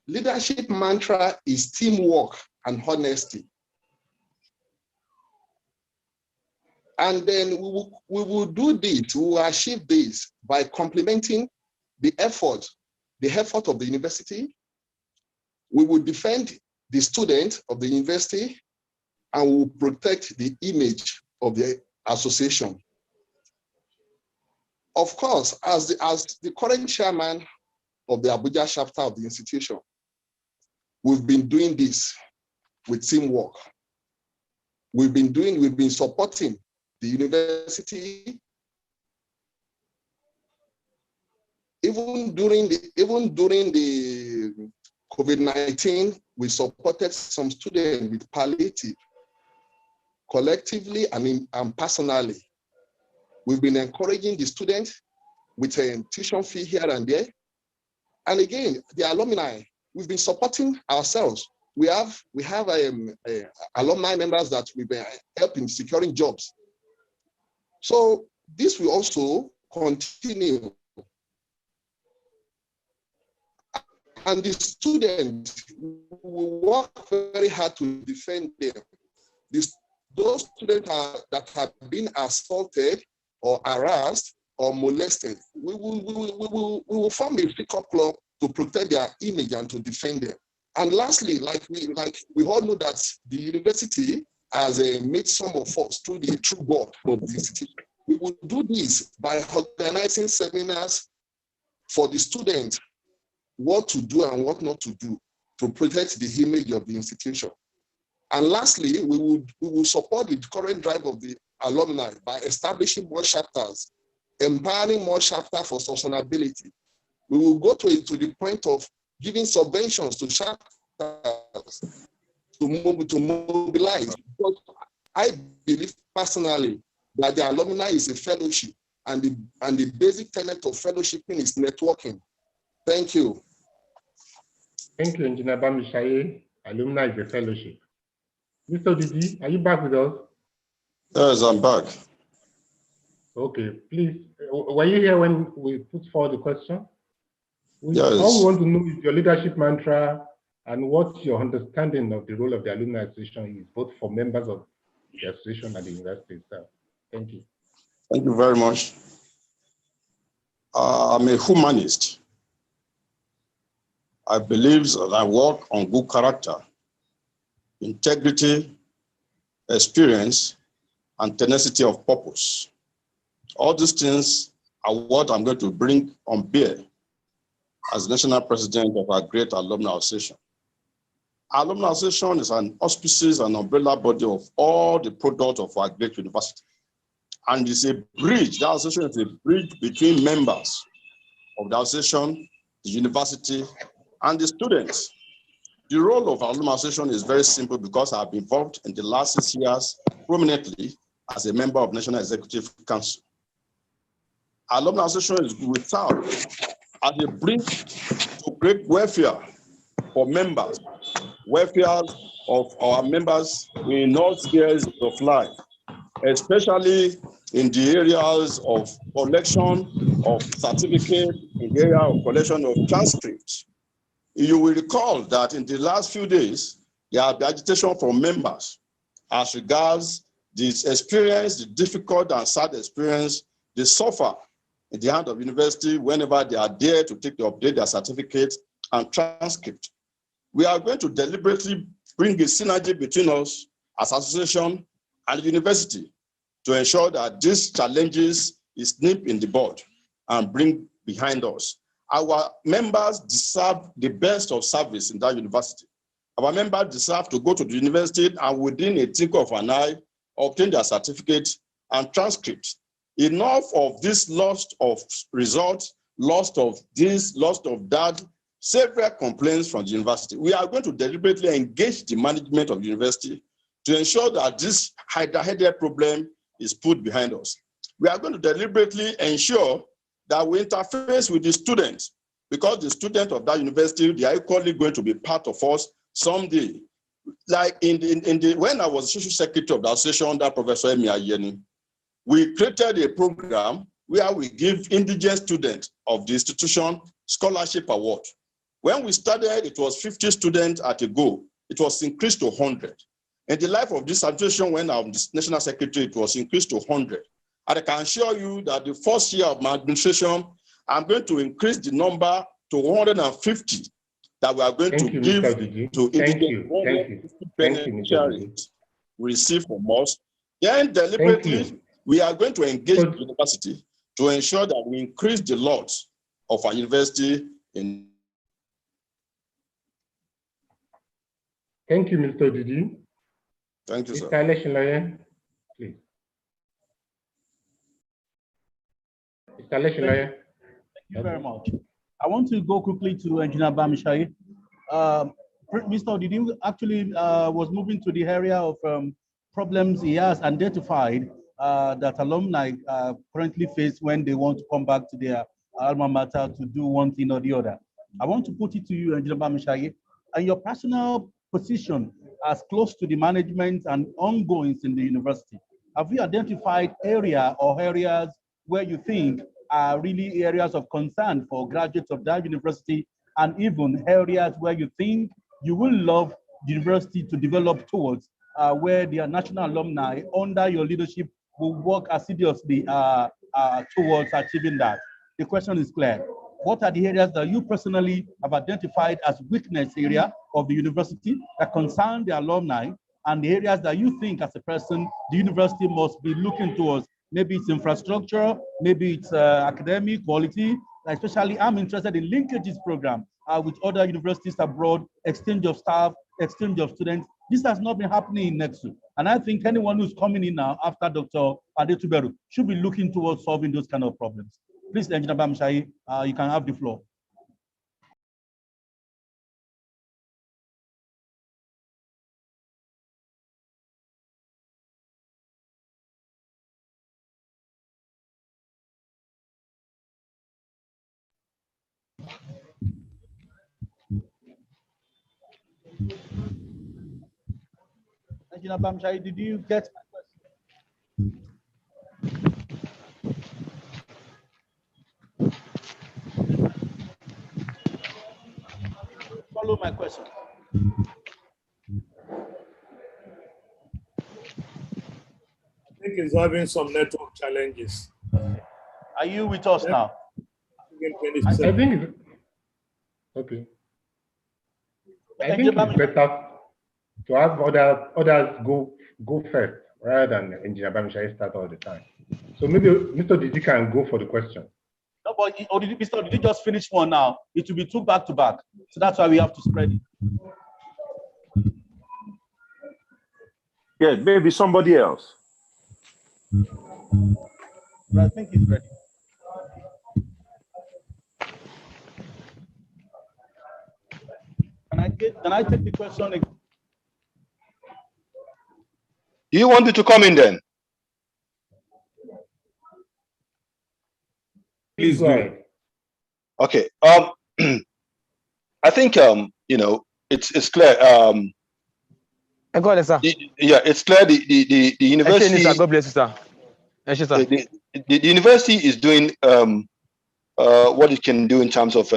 leadership mantra is teamwork and honesty. And then we will do this, we will achieve this by complementing the effort of the university. We will defend the student of the university, and we will protect the image of the association. Of course, as the current chairman of the Abuja chapter of the institution, we've been doing this with teamwork. We've been supporting the university even during the COVID-19. We supported some students with palliative, collectively and personally. We've been encouraging the students with a tuition fee here and there. And again, the alumni, we've been supporting ourselves. We have alumni members that we've been helping securing jobs. So this will also continue. And the students will work very hard to defend them. Those students that have been assaulted or harassed or molested, we will form a pickup club to protect their image and to defend them. And lastly, like we all know that the university has made some of us through the true board of the institution. We will do this by organizing seminars for the students, what to do and what not to do to protect the image of the institution. And lastly, we will support the current drive of the alumni by establishing more chapters, empowering more chapters for sustainability. We will go to the point of giving subventions to chapters to mobilize. But I believe personally that the alumni is a fellowship, and the basic tenet of fellowshipping is networking. Thank you. Thank you, Engineer Bamishaye. Alumni is a fellowship. Mr. Didi, are you back with us? Yes, I'm back. Okay, please. Were you here when we put forward the question? Yes. All we want to know is your leadership mantra and what your understanding of the role of the Alumni Association is, both for members of the association and the university itself. Thank you. Thank you very much. I'm a humanist. I believe that I work on good character, integrity, experience, and tenacity of purpose. All these things are what I'm going to bring on bear as national president of our great alumni association. Our alumni association is an auspices and umbrella body of all the products of our great university. And it's a bridge, that association is a bridge between members of the association, the university, and the students. The role of our alumni association is very simple because I've been involved in the last 6 years prominently as a member of National Executive Council. Our alumni association is without as a bridge to great welfare for members, welfare of our members in all spheres of life, especially in the areas of collection of certificates, in the area of collection of transcripts. You will recall that in the last few days, there have been agitation from members as regards this experience, the difficult and sad experience they suffer in the hand of university whenever they are there to take to update their certificate and transcript. We are going to deliberately bring a synergy between us as association and the university to ensure that these challenges is nipped in the bud and bring behind us. Our members deserve the best of service in that university. Our members deserve to go to the university and within a twinkle of an eye, obtain their certificate and transcripts. Enough of this loss of results, loss of this, loss of that, several complaints from the university. We are going to deliberately engage the management of the university to ensure that this headache problem is put behind us. We are going to deliberately ensure that we interface with the students, because the students of that university, they are equally going to be part of us someday. Like when I was social secretary of the association under Professor Emi Ayeni, we created a program where we give indigent students of the institution scholarship award. When we started, it was 50 students at a go. It was increased to 100. In the life of this situation, when I'm the national secretary, it was increased to 100. And I can assure you that the first year of my administration, I'm going to increase the number to 150 that we are going to give to indigent beneficiaries we receive from us. Then deliberately, we are going to engage the university to ensure that we increase the lot of our university in. Thank you, Mr. Didi. Thank you, sir. Mr. Aleshinlaye, please. Mr. Aleshinlaye. Thank you very much. I want to go quickly to Engineer Bamishai. Mr. Didi actually was moving to the area of problems he has identified that alumni currently face when they want to come back to their alma mater to do one thing or the other. I want to put it to you, Engineer Bamishai, and your personal position as close to the management and ongoings in the university. Have you identified area or areas where you think are really areas of concern for graduates of that university, and even areas where you think you will love the university to develop towards, where the national alumni under your leadership will work assiduously towards achieving that? The question is clear. What are the areas that you personally have identified as weakness area of the university that concern the alumni, and the areas that you think as a person the university must be looking towards? Maybe it's infrastructure, maybe it's academic quality. Especially, I'm interested in linkages program with other universities abroad, exchange of staff, exchange of students. This has not been happening in EKSU. And I think anyone who's coming in now after Dr. Adetuberu should be looking towards solving those kind of problems. Please, Engineer Bamishai, you can have the floor. Engineer Bamishai, did you get my question? Follow my question. I think he's having some network challenges. Are you with us now? I think it's okay. I think it's better to have others go first rather than Engineer Bamishai start all the time. So maybe Mr. Didi can go for the question. No, but Mr. Didi just finished one now. It will be two back to back. So that's why we have to spread it. Yeah, maybe somebody else. I think he's ready. Can I take the question again? Do you want me to come in then? Please go ahead. Okay. I think you know, it's clear. Go ahead, sir. It's clear the university. God bless you, sir. The university is doing what it can do in terms of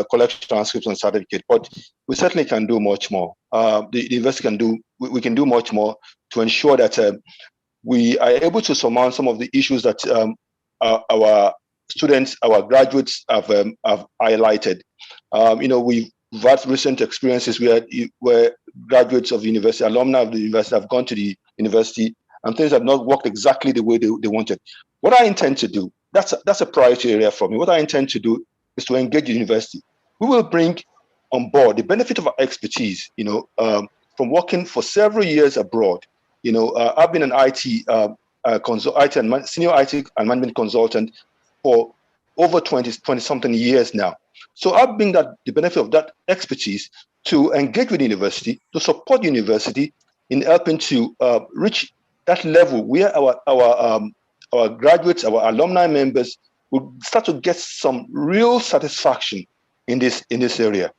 collection transcripts and certificate, but we certainly can do much more. The university can do. We can do much more to ensure that we are able to surmount some of the issues that our students, our graduates have highlighted. You know, we've had recent experiences where graduates of the university, alumni of the university, have gone to the university and things have not worked exactly the way they wanted. What I intend to do, that's a priority area for me. What I intend to do is to engage the university. We will bring on board the benefit of our expertise, you know, from working for several years abroad. You know, I've been an IT senior IT and management consultant for over 20-something years now. So I bring the benefit of that expertise to engage with the university, to support the university in helping to reach that level where our graduates, our alumni members will start to get some real satisfaction in this area.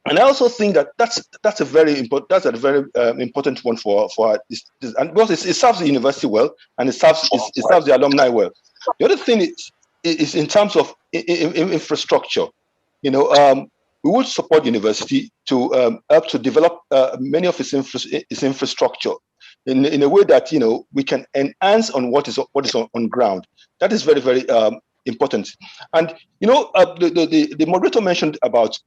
And I also think that's a very important one for this, and because it serves the university well, and it serves the alumni well. The other thing is in terms of infrastructure. You know, we would support the university to help to develop many of its infrastructure in a way that we can enhance on what is on ground. That is very, very important. And the moderator mentioned about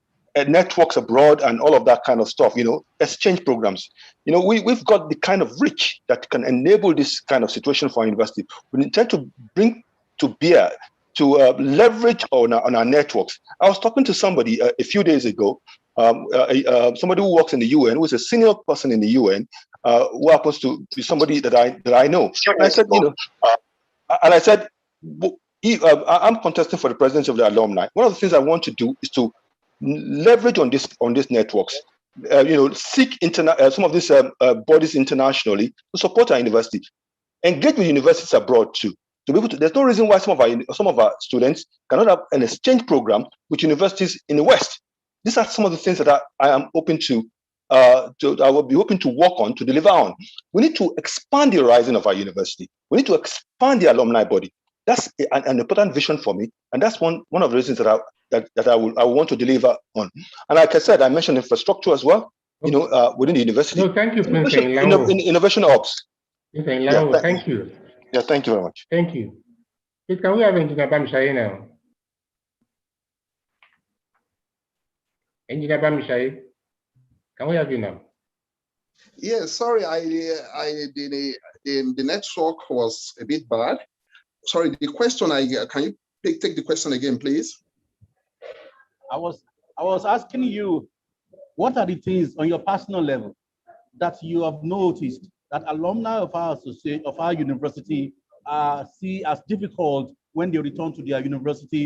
networks abroad and all of that kind of stuff. Exchange programs. We've got the kind of reach that can enable this kind of situation for our university. We intend to bring to bear to leverage on our networks. I was talking to somebody a few days ago, somebody who works in the UN, who is a senior person in the UN, who happens to be somebody that I know. And I said, I'm contesting for the presidency of the alumni. One of the things I want to do is to leverage on these networks. Seek some of these bodies internationally to support our university. Engage with universities abroad too. To be able to, there's no reason why some of our students cannot have an exchange program with universities in the West. These are some of the things that I am open to. I will be hoping to work on, to deliver on. We need to expand the horizon of our university. We need to expand the alumni body. That's an important vision for me, and that's one of the reasons that I want to deliver on. And like I said, I mentioned infrastructure as well. Within the university. No, thank you, Prince Enlawo. Innovation hubs. Prince Enlawo, thank you. Yeah, thank you very much. Thank you. Please, can we have Engineer Bamishaye now? Engineer Bamishaye, can we have you now? Yeah, sorry, the network was a bit bad. Sorry, the question can you take the question again, please? I was asking you, what are the things on your personal level that you have noticed that alumni of our university see as difficult when they return to their university?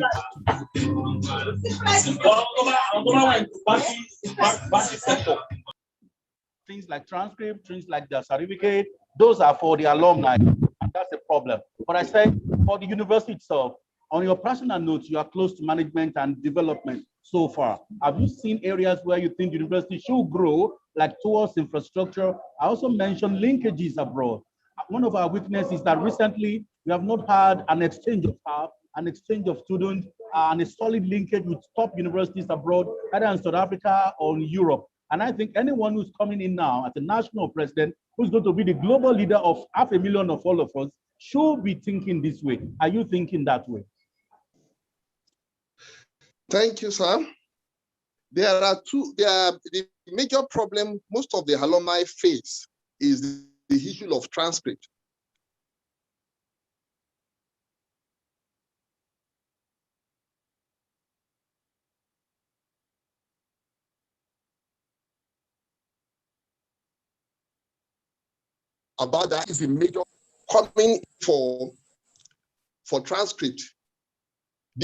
Things like transcript, things like their certificate, those are for the alumni, and that's a problem. But I say for the university itself, on your personal notes, you are close to management and development so far. Have you seen areas where you think the university should grow, like towards infrastructure? I also mentioned linkages abroad. One of our weaknesses is that recently we have not had an exchange of staff, an exchange of students, and a solid linkage with top universities abroad, either in South Africa or in Europe. And I think anyone who's coming in now as a national president, who's going to be the global leader of 500,000 of all of us, should be thinking this way. Are you thinking that way? Thank you, sir. The major problem most of the alumni face is the issue of transcript. About that is the major coming for transcript.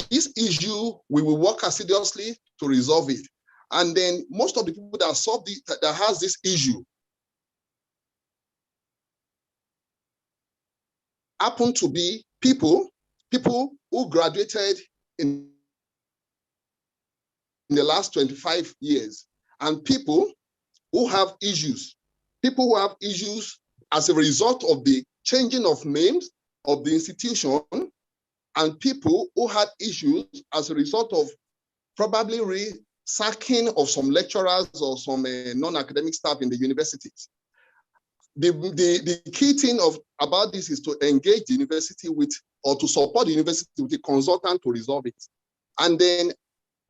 This issue, we will work assiduously to resolve it. And then most of the people that that has this issue happen to be people who graduated in the last 25 years, and people who have issues as a result of the changing of names of the institution, and people who had issues as a result of probably sacking of some lecturers or some non-academic staff in the universities. The key thing about this is to engage the university with, or to support the university with a consultant to resolve it. And then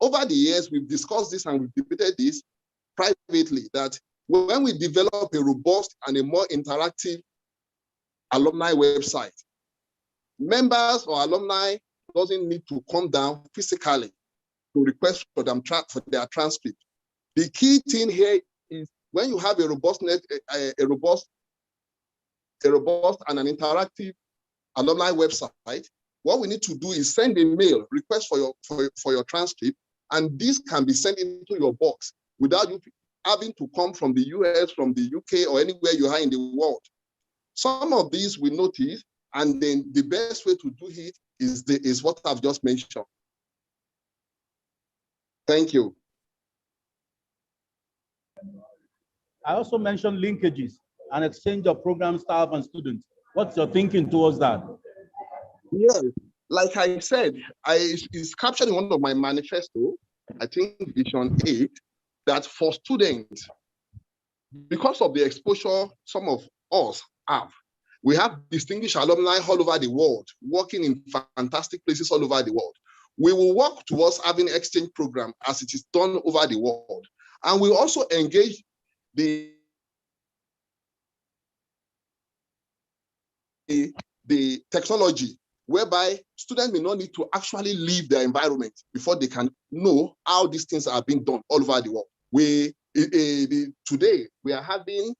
over the years, we've discussed this and we've debated this privately, that when we develop a robust and a more interactive alumni website, members or alumni doesn't need to come down physically to request for their transcript. The key thing here is when you have a robust and an interactive alumni website, what we need to do is send a mail request for your transcript, and this can be sent into your box without you having to come from the US, from the UK, or anywhere you are in the world. Some of these we notice, and then the best way to do it is what I've just mentioned. Thank you. I also mentioned linkages and exchange of program staff and students. What's your thinking towards that? Yes, like I said, it's captured in one of my manifesto I think Vision 8, that for students, because of the exposure some of us have, we have distinguished alumni all over the world, working in fantastic places all over the world. We will work towards having exchange program as it is done over the world. And we also engage the technology, whereby students may not need to actually leave their environment before they can know how these things are being done all over the world. Today, we are having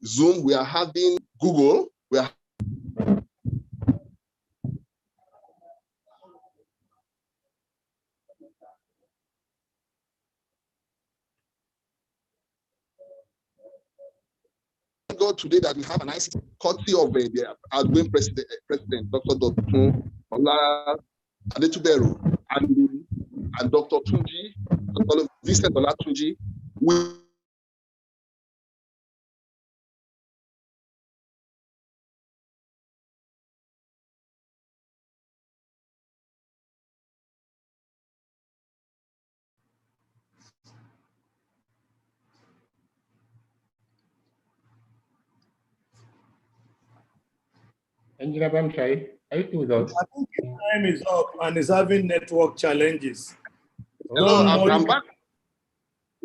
Zoom, we are having Google, we are today that we have an ICT courtesy of the outgoing president, Dr. Dr. Adetuberu, and Dr. Tunji, Dr. Vincent Olatunji. We Engineer Bamshai, are you still with us? I think his time is up and is having network challenges. Hello, I'm back.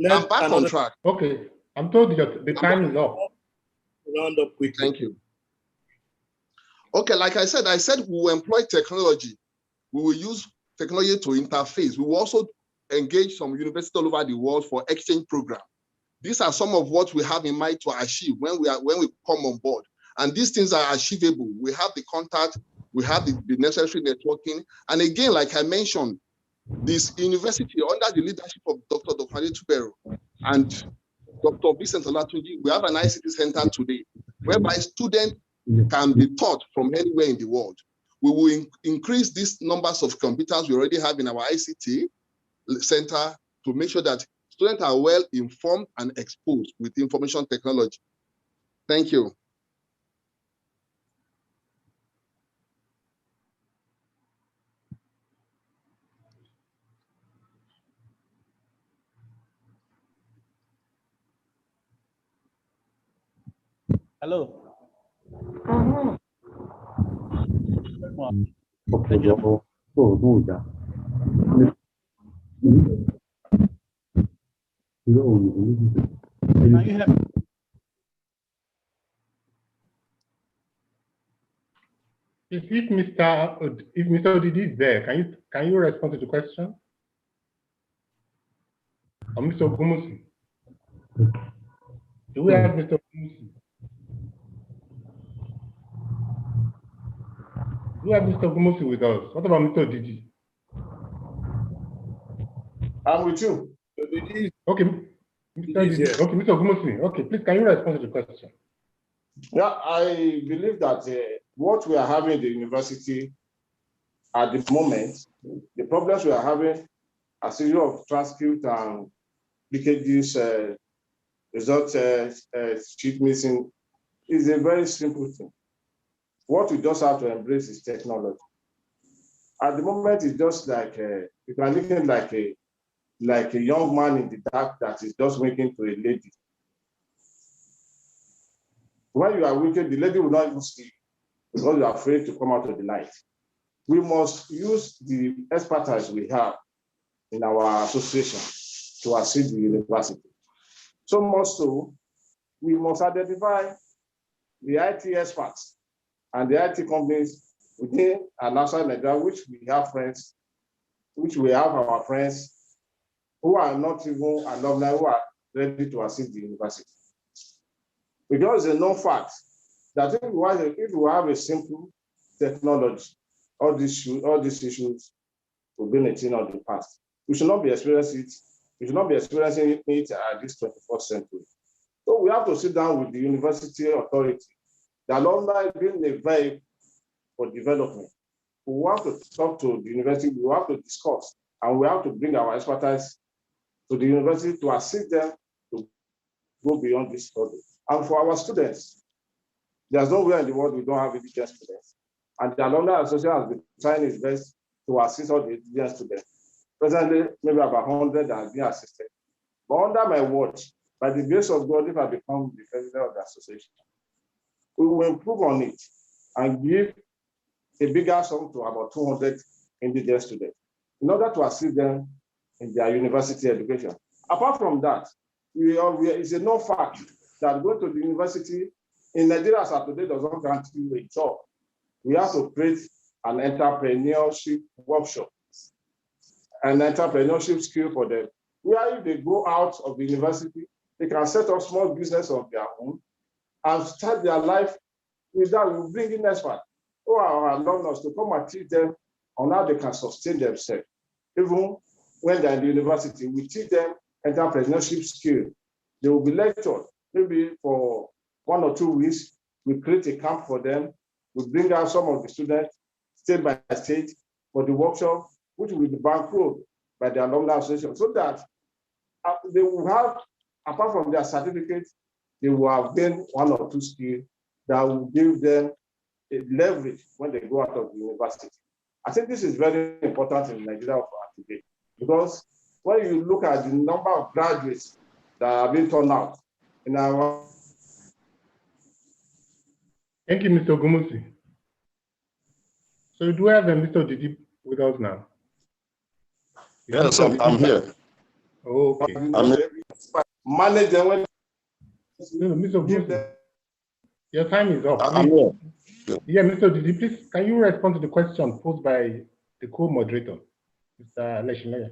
I'm back on track. Okay, I'm told that the time is up. Round up quickly. Thank you. Okay, like I said we will employ technology. We will use technology to interface. We will also engage some universities all over the world for exchange program. These are some of what we have in mind to achieve when we come on board. And these things are achievable. We have the contact, we have the necessary networking. And again, like I mentioned, this university under the leadership of Dr. Dofani Tubero and Dr. Vincent Olatunji, we have an ICT center today, whereby students can be taught from anywhere in the world. We will increase these numbers of computers we already have in our ICT center to make sure that students are well informed and exposed with information technology. Thank you. Hello. Can you hear me? If Mr. Odidi is there, can you respond to the question? Or Mr. Ogumusi? Do we have Mr. Ogumusi? Do we have Mr. Ogumusi with us? What about Mr. Odidi? I'm with you. Okay, Mr. Odidi. Okay, Mr. Ogumusi. Okay, please, can you respond to the question? Yeah, I believe that what we are having in the university at the moment, the problems we are having, a series of transcript and leakages, result sheet missing, is a very simple thing. What we just have to embrace is technology. At the moment, it's just like you can look at like a young man in the dark that is just waking to a lady. When you are wicked, the lady will not even sleep because you are afraid to come out of the light. We must use the expertise we have in our association to assist the university. So much so, we must identify the IT experts and the IT companies within and outside Nigeria, which we have our friends who are not even alumni who are ready to assist the university. Because it's a known fact that if we have a simple technology, all these issues will be a thing of the past. We should not be experiencing it. We should not be experiencing it at this 21st century. So we have to sit down with the university authority, the alumni being a vehicle for development. We have to talk to the university, we have to discuss, and we have to bring our expertise to the university to assist them to go beyond this study. And for our students, there's nowhere in the world we don't have educated students. And the Alumni Association has been trying its best to assist all the indigenous students. Presently, maybe about 100 are being assisted. But under my watch, by the grace of God, if I become the president of the association, we will improve on it and give a bigger sum to about 200 indigenous students in order to assist them in their university education. Apart from that, it's a known fact that going to the university in Nigeria as of today does not grant you a job. We have to create an entrepreneurship workshop, an entrepreneurship skill for them, where if they go out of the university, they can set up small business of their own and start their life with that. We bring in experts who are our alumni to come and teach them on how they can sustain themselves. Even when they're in the university, we teach them entrepreneurship skill. They will be lectured maybe for 1 or 2 weeks. We create a camp for them. We bring out some of the students state by state for the workshop, which will be bankrolled by the Alumni Association, so that they will have, apart from their certificate, they will have gained 1 or 2 skills that will give them a leverage when they go out of the university. I think this is very important in Nigeria for today, because when you look at the number of graduates that have been turned out in our... Thank you, Mr. Gumusi. So do we have Mr. Didi with us now? Yes, I'm here. Okay. Manage them when... No, Mr. Gumusi, your time is up. I'm here. Yeah, Mr. Didi, please, can you respond to the question posed by the co-moderator, Mr. Leshinleye?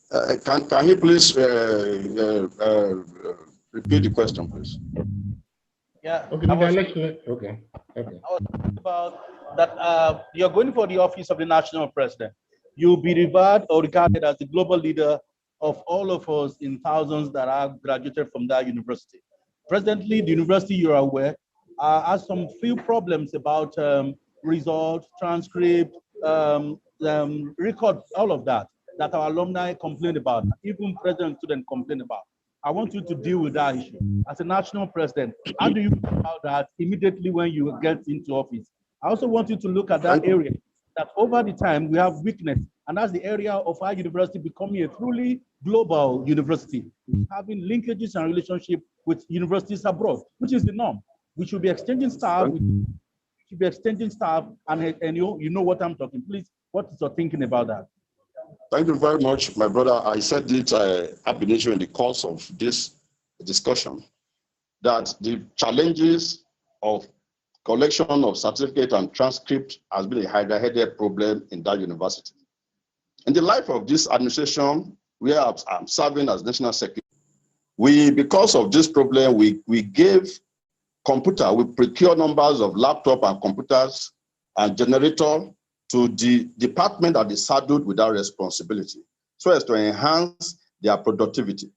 Can you please repeat the question, please? Yeah. Okay, okay. I was talking about that you're going for the office of the national president. You'll be regarded as the global leader of all of us in thousands that are graduated from that university. Presently, the university, you're aware, has some few problems about results, transcript, record, all of that our alumni complain about, even president and student complain about. I want you to deal with that issue. As a national president, how do you feel about that immediately when you get into office? I also want you to look at that area, that over the time we have weakness, and that's the area of our university becoming a truly global university, having linkages and relationship with universities abroad, which is the norm. We should be exchanging staff, and you know what I'm talking. Please, what is your thinking about that? Thank you very much, my brother. I said it ab initio in the course of this discussion, that the challenges of collection of certificate and transcript has been a high-headed problem in that university. In the life of this administration, where I'm serving as national secretary, because of this problem, we gave computer, we procure numbers of laptop and computers and generator to the department that is saddled with that responsibility, so as to enhance their productivity.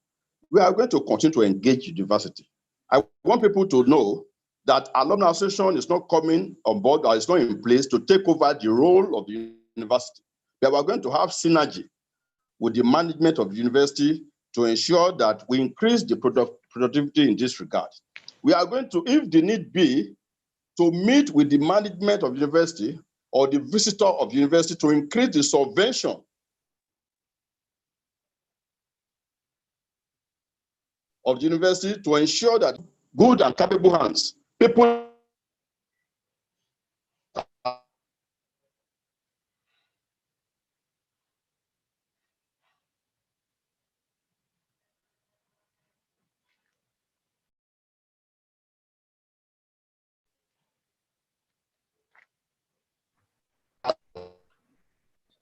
We are going to continue to engage university. I want people to know that Alumni Association is not coming on board, or is not in place to take over the role of the university. But we are going to have synergy with the management of the university to ensure that we increase the productivity in this regard. We are going to, if the need be, to meet with the management of the university or the visitor of the university to increase the subvention of the university to ensure that good and capable hands, people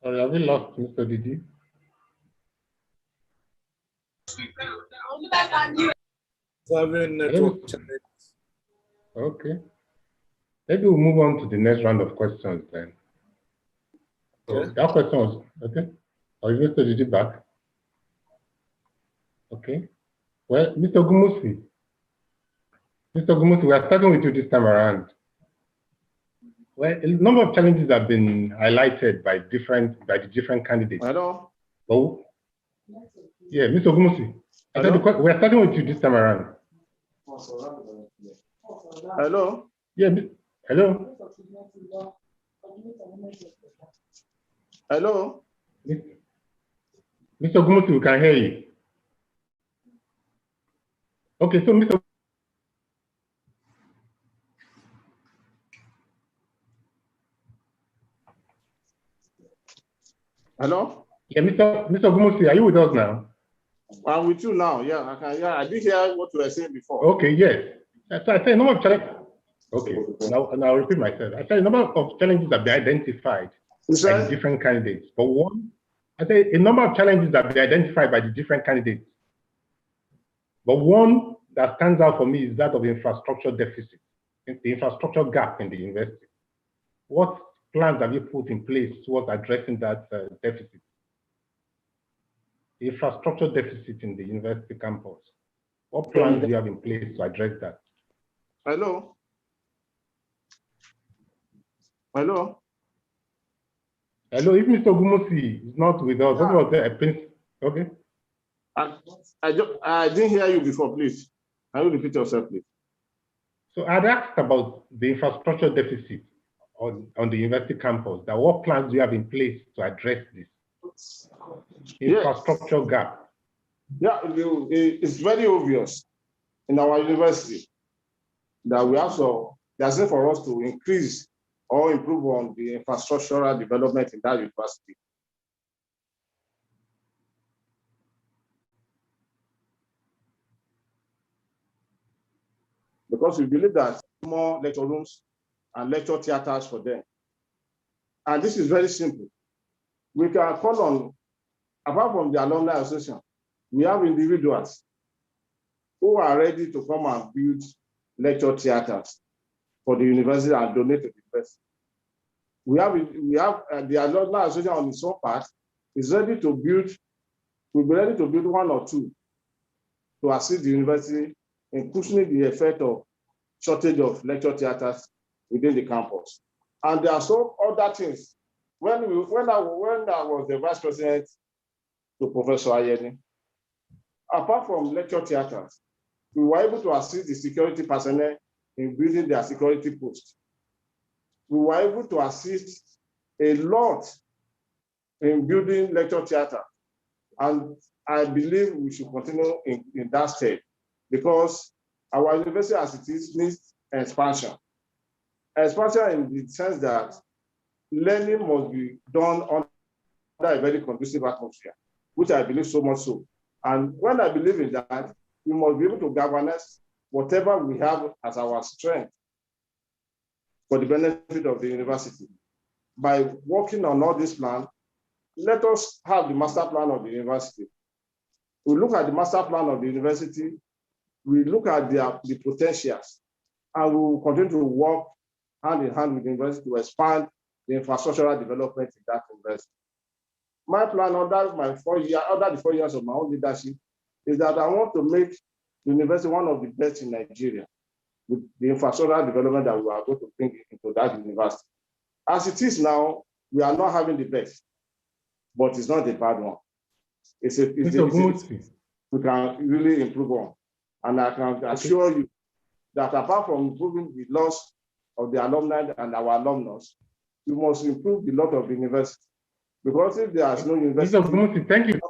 Sorry, have we lost Mr. Didi? Okay. Maybe we'll move on to the next round of questions then. So that question was, okay. Or is Mr. Didi back? Okay. Well, Mr. Gumusi, we are starting with you this time around. Well, a number of challenges have been highlighted by the different candidates. Hello. Oh, yeah, Mr. Gumusi. We are starting with you this time around. Hello. Yeah. Hello. Hello? Mr. Gumutu, we can hear you. Okay, so Mr. Hello? Yeah, Mr. Gumutu, are you with us now? I'm with you now. Yeah, I can. Yeah, I did hear what you were saying before. Okay, yes. So I say number of challenges. Okay, now I'll repeat myself. I say a number of challenges have been identified by the different candidates. But one, I say a number of challenges have been identified by the different candidates. But one that stands out for me is that of infrastructure deficit, the infrastructure gap in the university. What plans have you put in place towards addressing that deficit? The infrastructure deficit in the university campus. What plans do you have in place to address that? Hello? Hello? Hello, if Mr. Gumusi is not with us, what was that? Okay. I didn't hear you before, please. Can you repeat yourself, please? So I'd asked about the infrastructure deficit on the university campus. That what plans do you have in place to address this infrastructure gap? Yeah, it's very obvious in our university that we have there's need for us to increase or improve on the infrastructural development in that university. Because we believe that more lecture rooms and lecture theaters for them. And this is very simple. We can call on, apart from the Alumni Association, we have individuals who are ready to come and build lecture theaters for the university and donate to the university. We have the Alumni Association on its own part is ready to build, will be ready to build one or two to assist the university in cushioning the effect of shortage of lecture theaters within the campus. And there are some other things. When I was the vice president to Professor Ayeni, apart from lecture theaters, we were able to assist the security personnel in building their security posts. We were able to assist a lot in building lecture theater. And I believe we should continue in that state because our university as it is needs expansion. Expansion in the sense that learning must be done under a very conducive atmosphere, which I believe so much so. And when I believe in that, we must be able to governance whatever we have as our strength for the benefit of the university. By working on all this plan, let us have the master plan of the university. We look at the master plan of the university, we look at the potentials, and we will continue to work hand in hand with the university to expand the infrastructural development in that university. My plan under the 4 years of my own leadership is that I want to make the university one of the best in Nigeria with the infrastructural development that we are going to bring into that university. As it is now, we are not having the best, but it's not a bad one. We can really improve on. And I can assure you that apart from improving the loss of the alumni and our alumnus, we must improve the lot of the university. Because if there is no university, thank you.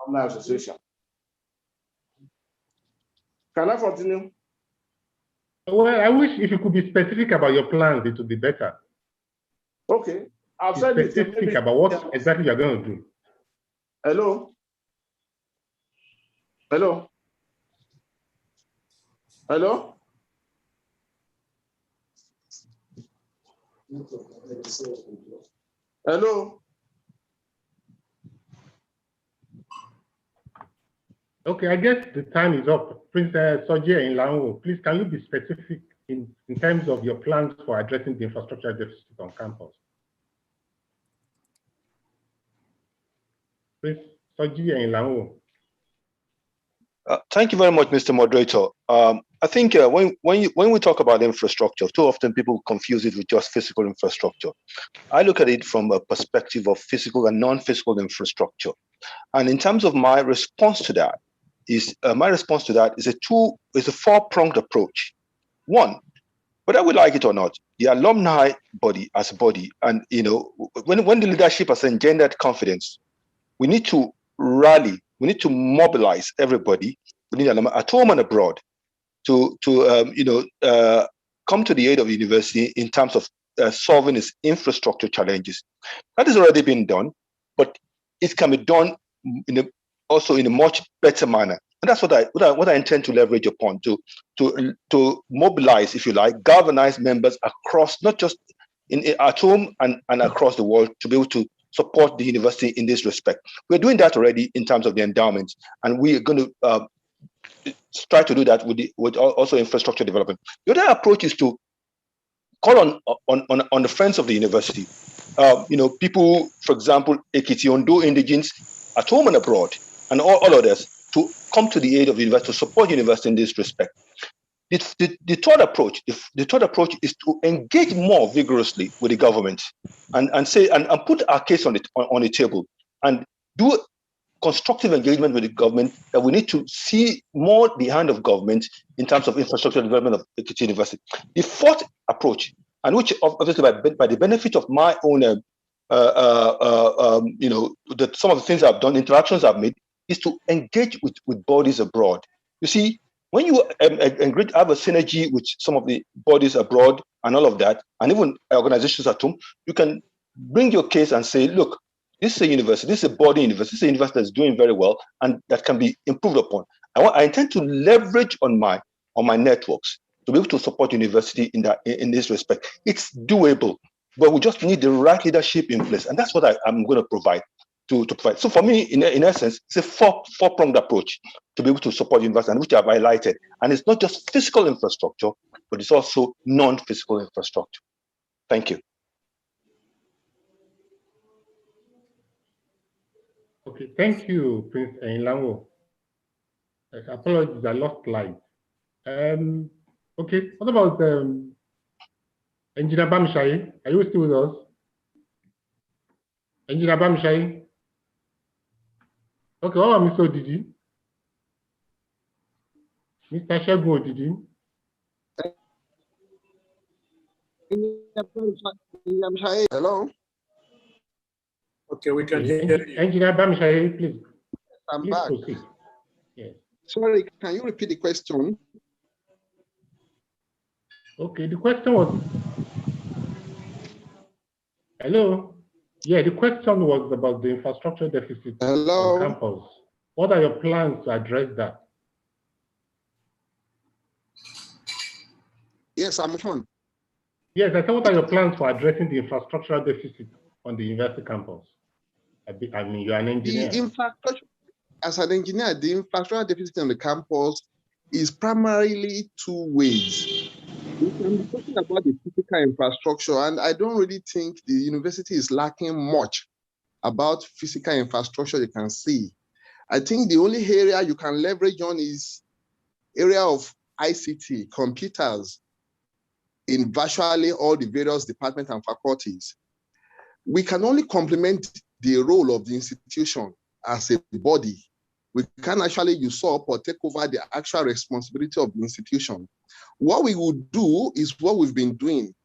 Alumni Association. Can I continue? Well, I wish if you could be specific about your plans, it would be better. Okay. I've said specific about what exactly you're going to do. Hello? Hello? Hello? Hello? Okay, I guess the time is up. Princess Soji in Lanwo, please, can you be specific in terms of your plans for addressing the infrastructure deficit on campus? Please, Soji in Lanwo. Thank you very much, Mr. Moderator. I think when we talk about infrastructure, too often people confuse it with just physical infrastructure. I look at it from a perspective of physical and non-physical infrastructure. And in terms of my response to that is a four-pronged approach. One, whether we like it or not, the alumni body as a body, and when the leadership has engendered confidence, we need to rally, we need to mobilize everybody, we need alumni at home and abroad to come to the aid of the university in terms of solving its infrastructure challenges. That has already been done, but it can be done also in a much better manner. And that's what I intend to leverage upon, to mobilize, if you like, galvanize members across, not just at home and across the world, to be able to support the university in this respect. We're doing that already in terms of the endowments, and we are going to try to do that with also infrastructure development. The other approach is to call on the friends of the university. People, for example, EKITI Ondo indigents at home and abroad, and all others, to come to the aid of the university, to support the university in this respect. The third approach is to engage more vigorously with the government and say and put our case on the table and do constructive engagement with the government, that we need to see more the hand of government in terms of infrastructure development of EKITI University. The fourth approach, and which obviously by the benefit of my own, some of the things I've done, interactions I've made, is to engage with bodies abroad. You see, when you have a synergy with some of the bodies abroad and all of that, and even organizations at home, you can bring your case and say, look, this is a university, this is a body university, this is a university that's doing very well and that can be improved upon. I intend to leverage on my networks to be able to support university in this respect. It's doable, but we just need the right leadership in place, and that's what I'm going to provide. To provide. So for me, in essence, it's a four-pronged approach to be able to support university, and which I've highlighted. And it's not just physical infrastructure, but it's also non-physical infrastructure. Thank you. Okay, thank you, Prince Enlango. Apologies, I lost light. Okay, what about Engineer Bamshai? Are you still with us? Engineer Bamshai? Okay, what about Mr. Odidi? Mr. Shegun Odidi? Hello? Okay, we can hear you. Engineer Bamshai, please. I'm please back. Proceed. Yes. Sorry, can you repeat the question? Okay, the question was, hello? Yeah, the question was about the infrastructure deficit on campus. What are your plans to address that? Yes, I'm on. Yes, I said, what are your plans for addressing the infrastructural deficit on the university campus? I mean, you're an engineer. The infrastructure, as an engineer, the infrastructural deficit on the campus is primarily two ways. We can be talking about the physical infrastructure, and I don't really think the university is lacking much about physical infrastructure you can see. I think the only area you can leverage on is area of ICT, computers, in virtually all the various departments and faculties. We can only complement the role of the institution as a body. We can actually usurp or take over the actual responsibility of the institution. What we will do is what we've been doing.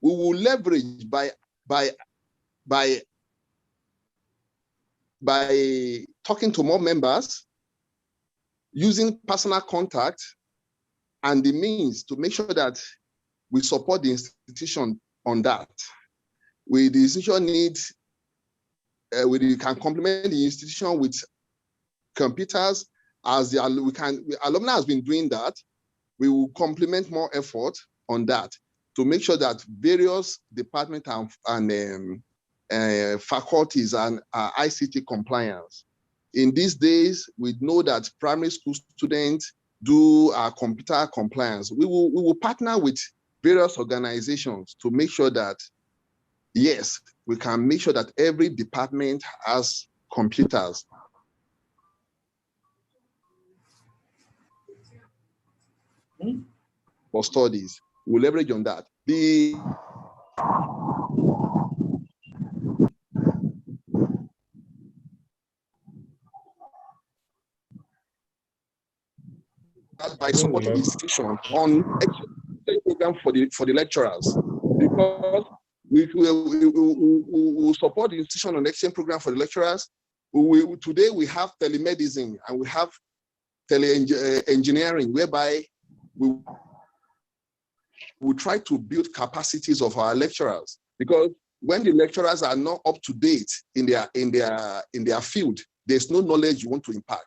We will leverage by talking to more members, using personal contact and the means to make sure that we support the institution on that. The institution needs, we can complement the institution with computers, as alumni has been doing that. We will complement more effort on that to make sure that various departments and faculties and ICT compliance. In these days, we know that primary school students do computer compliance. We will partner with various organizations to make sure that, yes, we can make sure that every department has computers. For studies, we'll leverage on that. By supporting the institution on program for the lecturers. because we will support the institution on exchange program for the lecturers. Today we have telemedicine and we have tele-engineering, whereby we try to build capacities of our lecturers, because when the lecturers are not up to date in their field, there's no knowledge you want to impart.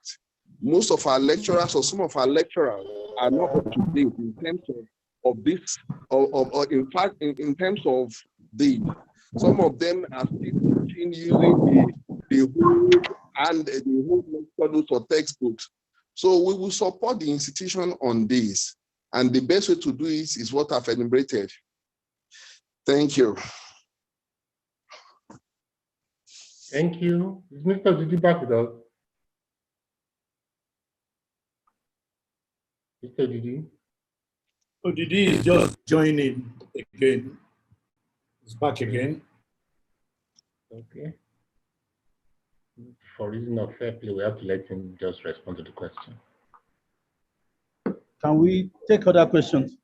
Most of our lecturers or some of our lecturers are not up to date in terms of this, or in fact, in terms of the, some of them are still teaching using the whole lecture notes or textbooks. So we will support the institution on this. And the best way to do it is what I've enumerated. Thank you. Thank you. Is Mr. Didi back with us? Mr. Didi? So Didi is just joining again. He's back again. Okay. For reason of fair play, we have to let him just respond to the question. Can we take other questions?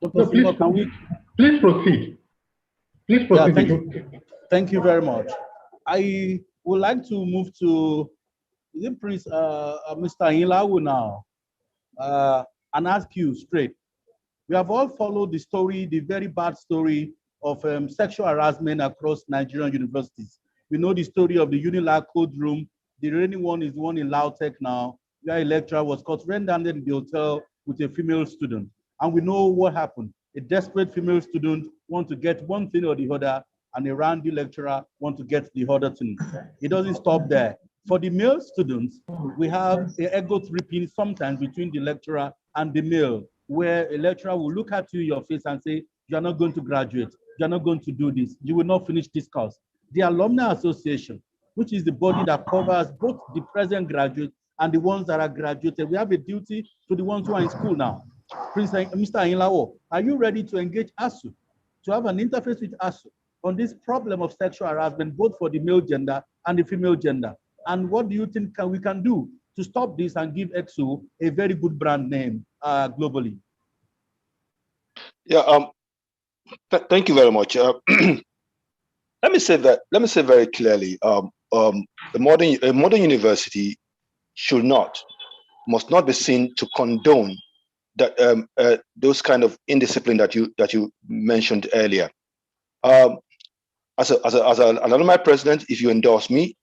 No, please, can we? Please proceed. Please proceed. Yeah, thank you very much. I would like to move to the Prince, Mr. Ilawu now, and ask you straight. We have all followed the story, the very bad story of sexual harassment across Nigerian universities. We know the story of the Unilag code room. The reigning one is the one in Lautech now, where a lecturer was caught red-handed in the hotel with a female student. And we know what happened. A desperate female student wants to get one thing or the other, and a randy lecturer wants to get the other thing. It doesn't stop there. For the male students, we have an ego tripping sometimes between the lecturer and the male, where a lecturer will look at you in your face and say, you're not going to graduate, you're not going to do this, you will not finish this course. The Alumni Association, which is the body that covers both the present graduates and the ones that are graduated, we have a duty to the ones who are in school now. Mr. Ainlawo, are you ready to engage ASU, to have an interface with ASU on this problem of sexual harassment, both for the male gender and the female gender? And what do you think we can do to stop this and give EKSU a very good brand name globally? Yeah, thank you very much. Let me say very clearly, a modern university must not be seen to condone that those kind of indiscipline that you mentioned earlier. As an alumni president, if you endorse me,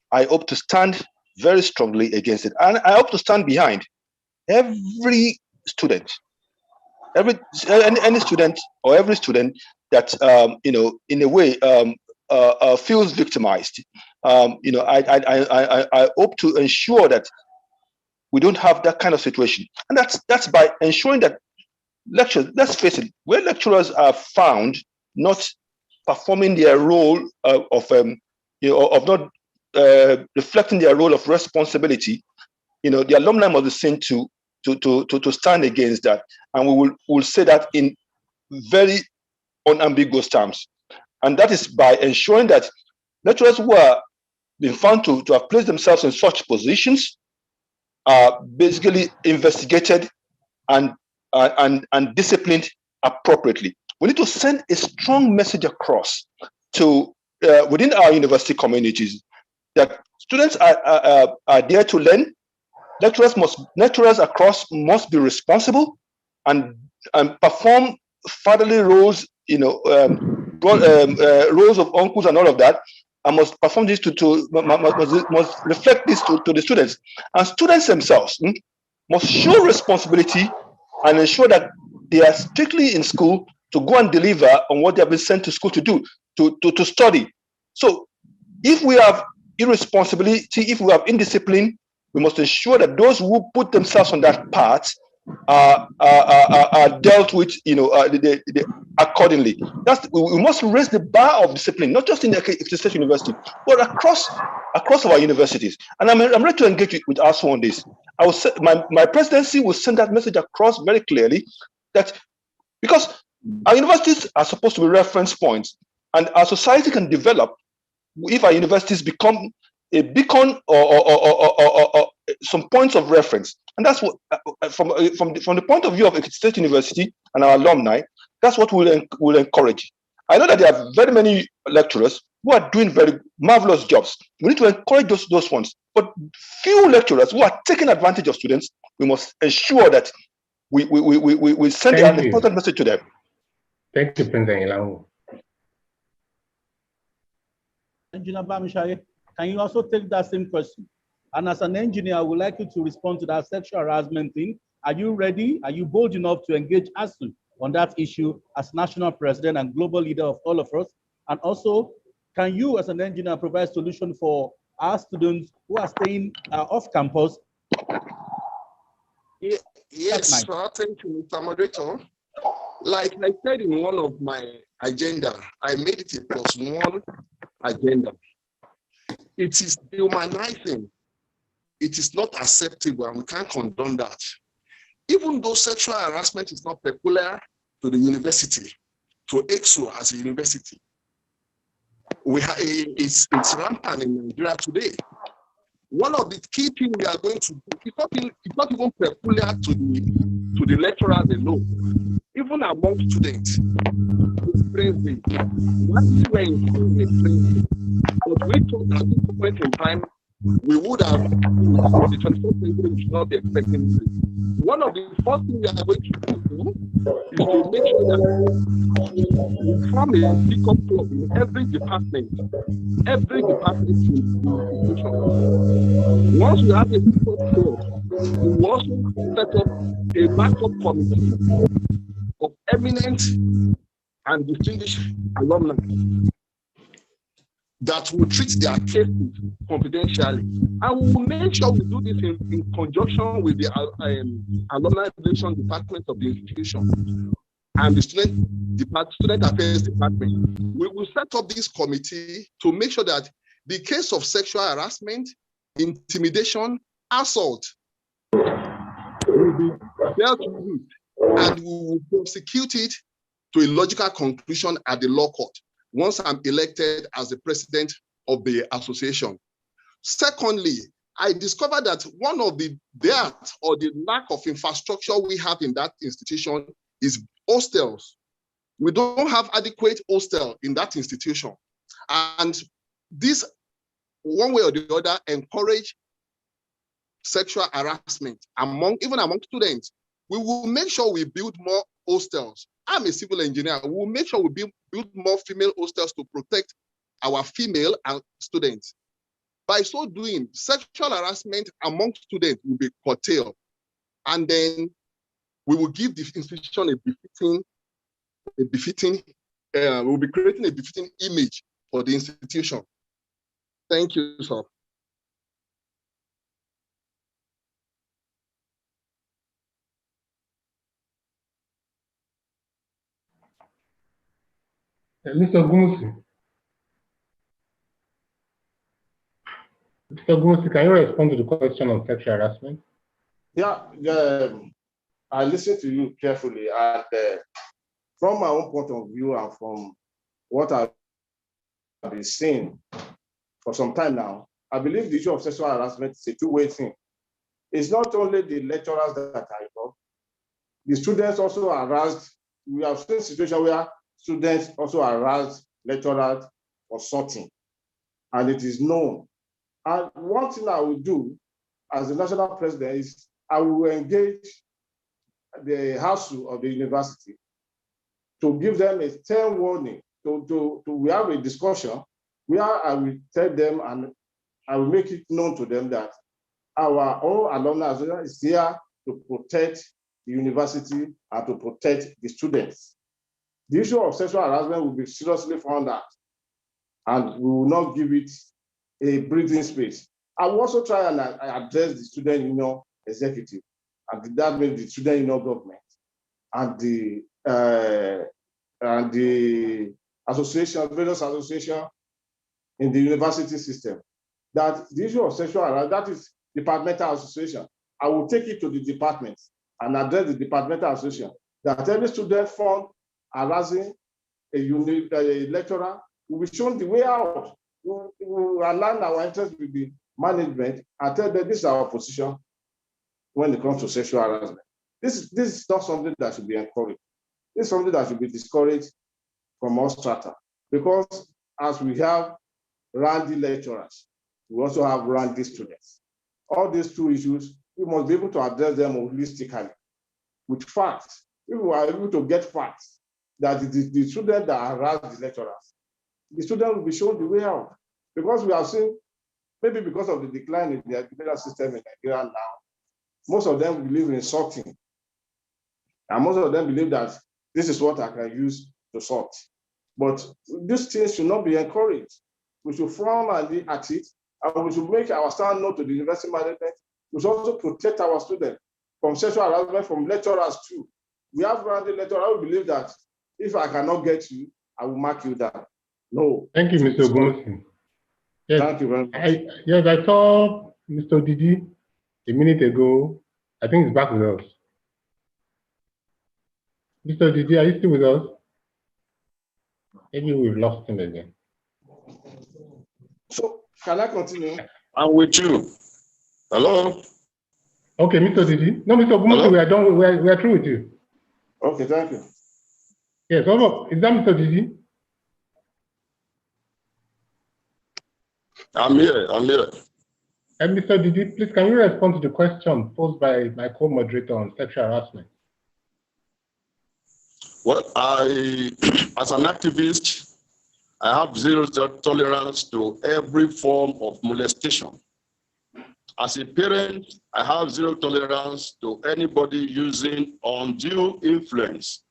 I hope to stand very strongly against it, and I hope to stand behind every student, any student or every student that in a way feels victimized. I hope to ensure that we don't have that kind of situation, and that's by ensuring that lecturers, let's face it, where lecturers are found not performing their role of not reflecting their role of responsibility, the alumni must be seen to stand against that, and we will say that in very unambiguous terms, and that is by ensuring that lecturers who are being found to have placed themselves in such positions are basically investigated and disciplined appropriately. We need to send a strong message across to within our university communities that students are there to learn. Lecturers across must be responsible and perform fatherly roles, roles of uncles and all of that, and must perform this must reflect this to the students. And students themselves must show responsibility and ensure that they are strictly in school to go and deliver on what they have been sent to school to do, to study. So if we have irresponsibility, if we have indiscipline, we must ensure that those who put themselves on that path are dealt with, accordingly. We must raise the bar of discipline, not just in the EKSU State University, but across our universities. And I'm ready to engage with us on this. I will say, my presidency will send that message across very clearly, that because Our universities are supposed to be reference points, and our society can develop if our universities become a beacon or some points of reference. And that's what, from the point of view of EKITI State University and our alumni, that's what we'll encourage. I know that there are very many lecturers who are doing very marvelous jobs. We need to encourage those ones. But few lecturers who are taking advantage of students, we must ensure that we send an important message to them. Thank you, President Ilangu. Engineer Bamishaye, can you also take that same question? And as an engineer, I would like you to respond to that sexual harassment thing. Are you ready? Are you bold enough to engage ASU on that issue as national president and global leader of all of us? And also, can you as an engineer provide solution for our students who are staying off campus? Yes, sir. Thank you, Mr. Moderator. Like I said in one of my agenda, I made it a +1 agenda. It is dehumanizing. It is not acceptable, and we can't condone that. Even though sexual harassment is not peculiar to the university, to EKSU as a university, it's rampant in Nigeria today. One of the key things we are going to do, it's not even peculiar to the lecturers alone. Even among students, it's crazy. What we were in crazy. But we thought at this point in time, we would have, the 21st century, we should not be expecting this. One of the first things we are going to do is to make sure that we form a pick-up club in every department in the institution. Once we have a pick-up club, we will also set up a backup committee of eminent and distinguished alumni that will treat their cases confidentially. And we will make sure we do this in conjunction with the alumni relations department of the institution and the student affairs department. We will set up this committee to make sure that the case of sexual harassment, intimidation, assault will be dealt with, and we will prosecute it to a logical conclusion at the law court once I'm elected as the president of the association. Secondly, I discovered that one of the debt or the lack of infrastructure we have in that institution is hostels. We don't have adequate hostel in that institution. And this, one way or the other, encourage sexual harassment even among students. We will make sure we build more hostels. I'm a civil engineer. We will make sure we build more female hostels to protect our female students. By so doing, sexual harassment among students will be curtailed. And then we will give the institution we'll be creating a befitting image for the institution. Thank you, sir. Mr. Gumusi. Mr. Gumusi, can you respond to the question on sexual harassment? Yeah, I listened to you carefully, and from my own point of view and from what I've been seeing for some time now, I believe the issue of sexual harassment is a two-way thing. It's not only the lecturers that are involved. The students also are harassed. We have seen situations where students also harass lecturers for sorting, and it is known. And one thing I will do as the national president is I will engage the ASU of the university to give them a stern warning, we have a discussion where I will tell them and I will make it known to them that our own alumni association is here to protect the university and to protect the students. The issue of sexual harassment will be seriously found out, and we will not give it a breathing space. I will also try and address the student union executive, and that means the student union government and the association, various associations in the university system. That the issue of sexual harassment, that is departmental association. I will take it to the departments and address the departmental association that every student fund harassing a lecturer, we will be shown the way out. We will align our interest with the management and tell them this is our position when it comes to sexual harassment. This is not something that should be encouraged. This is something that should be discouraged from all strata, because as we have randy lecturers, we also have randy students. All these two issues, we must be able to address them holistically with facts. If we are able to get facts that the student that harass the lecturers, the student will be shown the way out. Because we have seen, maybe because of the decline in the educational system in Nigeria now, most of them believe in sorting. And most of them believe that this is what I can use to sort. But these things should not be encouraged. We should form at it, and we should make our stand known to the university management. We should also protect our students from sexual harassment from lecturers too. We have randy lecturers who believe that if I cannot get you, I will mark you down. No. Thank you, Mr. Ogunwusi. Yes. Thank you very much. Yes, I saw Mr. Didi a minute ago. I think he's back with us. Mr. Didi, are you still with us? Maybe we've lost him again. So, can I continue? I'm with you. Hello? Okay, Mr. Didi. No, Mr. Ogunwusi, we are done. We are through with you. Okay, thank you. Yes, is that Mr. Didi? I'm here. And Mr. Didi, please, can you respond to the question posed by my co-moderator on sexual harassment? Well, as an activist, I have zero tolerance to every form of molestation. As a parent, I have zero tolerance to anybody using undue influence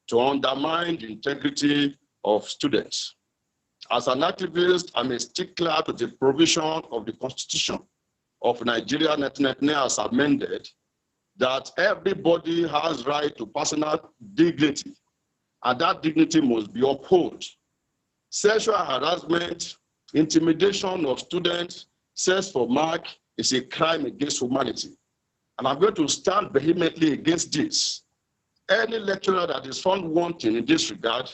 to undermine the integrity of students. As an activist, I'm a stickler to the provision of the Constitution of Nigeria 1999 as amended, that everybody has right to personal dignity, and that dignity must be upheld. Sexual harassment, intimidation of students, sex for mark is a crime against humanity. And I'm going to stand vehemently against this. Any lecturer that is found wanting in this regard,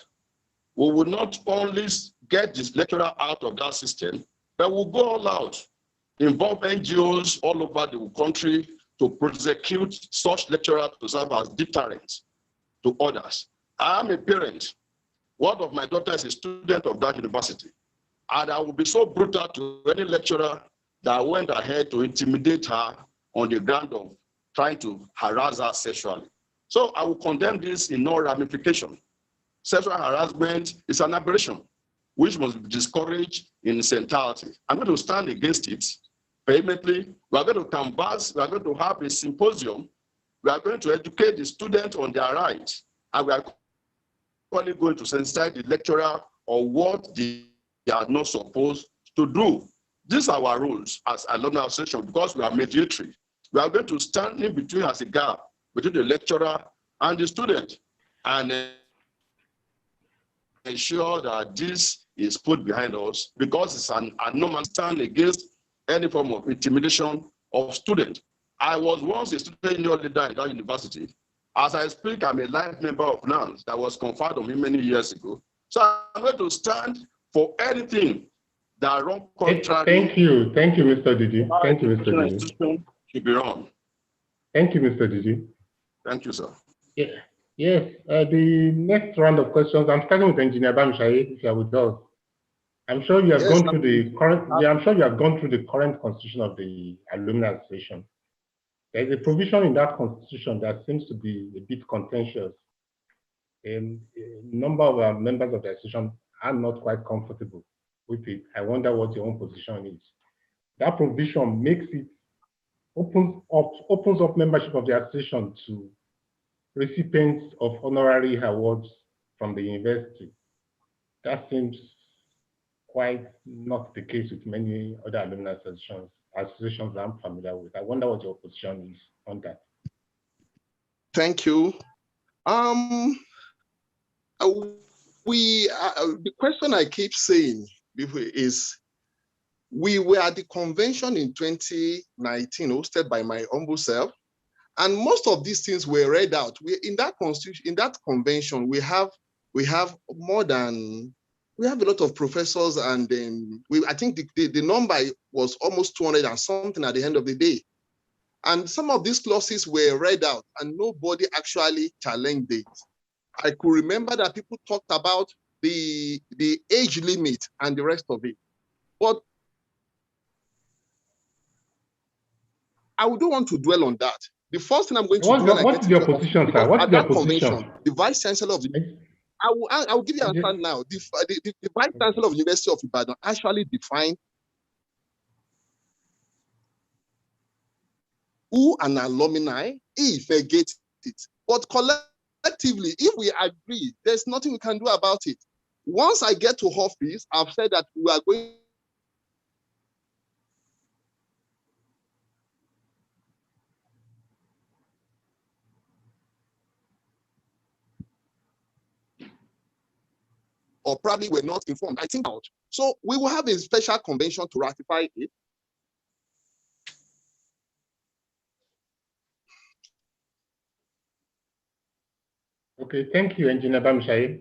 we will not only get this lecturer out of that system, but we'll go all out, involve NGOs all over the country to prosecute such lecturers to serve as deterrent to others. I am a parent. One of my daughters is a student of that university. And I will be so brutal to any lecturer that went ahead to intimidate her on the ground of trying to harass her sexually. So I will condemn this in no ramification. Sexual harassment is an aberration which must be discouraged in its entirety. I'm going to stand against it vehemently. We are going to canvass, we are going to have a symposium, we are going to educate the students on their rights, and we are only going to sensitize the lecturer on what they are not supposed to do. These are our rules as alumni association, because we are mediatory. We are going to stand in between as a gap between the lecturer and the student, and ensure that this is put behind us, because it's an anomaly stand against any form of intimidation of students. I was once a student union leader in that university. As I speak, I'm a life member of NANS that was conferred on me many years ago. So I'm going to stand for anything that wrong contrary. Thank you, Mr. Didi. Thank you, Mr. Didi. Should be wrong. Thank you, Mr. Didi. Thank you, sir. Yeah. Yes, the next round of questions, I'm starting with Engineer Bamshaye, if you are with us. I'm sure you have gone through the current. I'm sure you have gone through the current constitution of the Alumni Association. There's a provision in that constitution that seems to be a bit contentious. A number of our members of the association are not quite comfortable with it. I wonder what your own position is. That provision makes it opens up membership of the association to recipients of honorary awards from the university. That seems quite not the case with many other alumni associations I'm familiar with. I wonder what your position is on that. Thank you. The question I keep saying is, we were at the convention in 2019 hosted by my humble self, And most of these things were read out. In that constitution, in that convention, we have more than, we have a lot of professors, and then I think the number was almost 200 and something at the end of the day. And some of these clauses were read out and nobody actually challenged it. I could remember that people talked about the age limit and the rest of it. But I don't want to dwell on that. The first thing I'm going to do when I get What's your position, sir? What's at your that position? convention, the vice chancellor of the, I will give you an answer now. The vice chancellor of the University of Ibadan actually defined who an alumni if they get it. But collectively, if we agree, there's nothing we can do about it. Once I get to office, I've said that we are going or probably were not informed. I think out. So we will have a special convention to ratify it. Okay, thank you, Engineer Bamshai.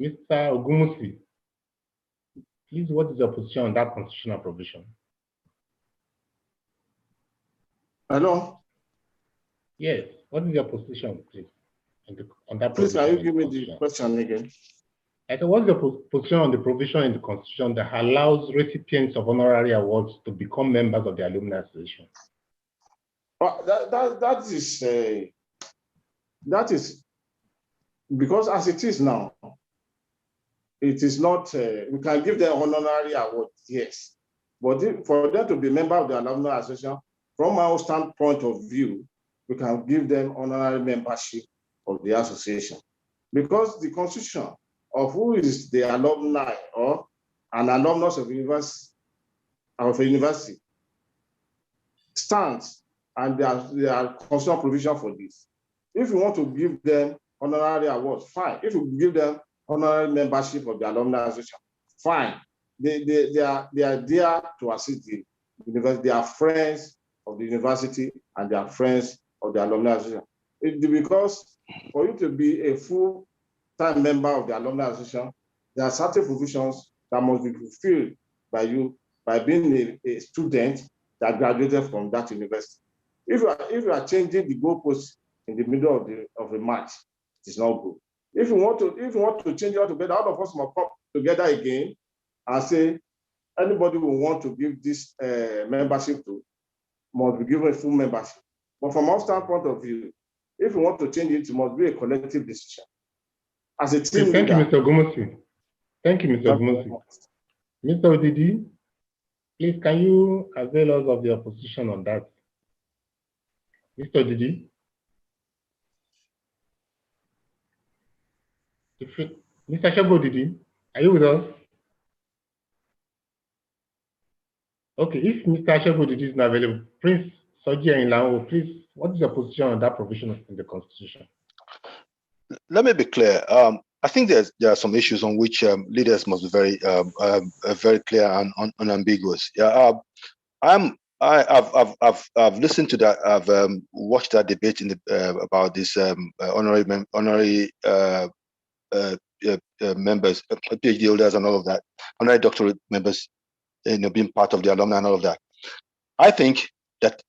Mr. Ogumusi, please, what is your position on that constitutional provision? Hello? Yes, what is your position, please, on that Please, provision? can you give me the question again? I said, what's your position on the provision in the Constitution that allows recipients of honorary awards to become members of the Alumni Association? That is because as it is now, it is not, we can give them honorary award, yes. But for them to be member of the Alumni Association, from our standpoint of view, we can give them honorary membership of the association. Because the constitution of who is the alumni or an alumnus of a university stands, and there are constitutional provision for this. If you want to give them honorary awards, fine. If you give them honorary membership of the Alumni Association, fine. They are there to assist the university. They are friends of the university and they are friends of the Alumni Association. Because for you to be a full-time member of the Alumni Association, there are certain provisions that must be fulfilled by you by being a student that graduated from that university. If you are changing the goalposts in the middle of a match, it is not good. If you want to change it altogether, all of us must come together again and say anybody who want to give this membership to must be given a full membership. But from our standpoint of view, if you want to change it, it must be a collective decision. As a team Thank leader. you, Mr. Ogumusi. Thank you, Mr. Ogumusi. Mr. Odidi, please, can you avail us of your position on that? Mr. Odidi? Mr. Shago Odidi, are you with us? Okay, if Mr. Shago Odidi is not available, Prince Soji Ayinla, please, what is your position on that provision in the Constitution? Let me be clear. I think there are some issues on which leaders must be very clear and unambiguous. Yeah, I've listened to that. I've watched that debate in the about this honorary members, PhD holders, and all of that, honorary doctorate members, being part of the alumni and all of that. I think that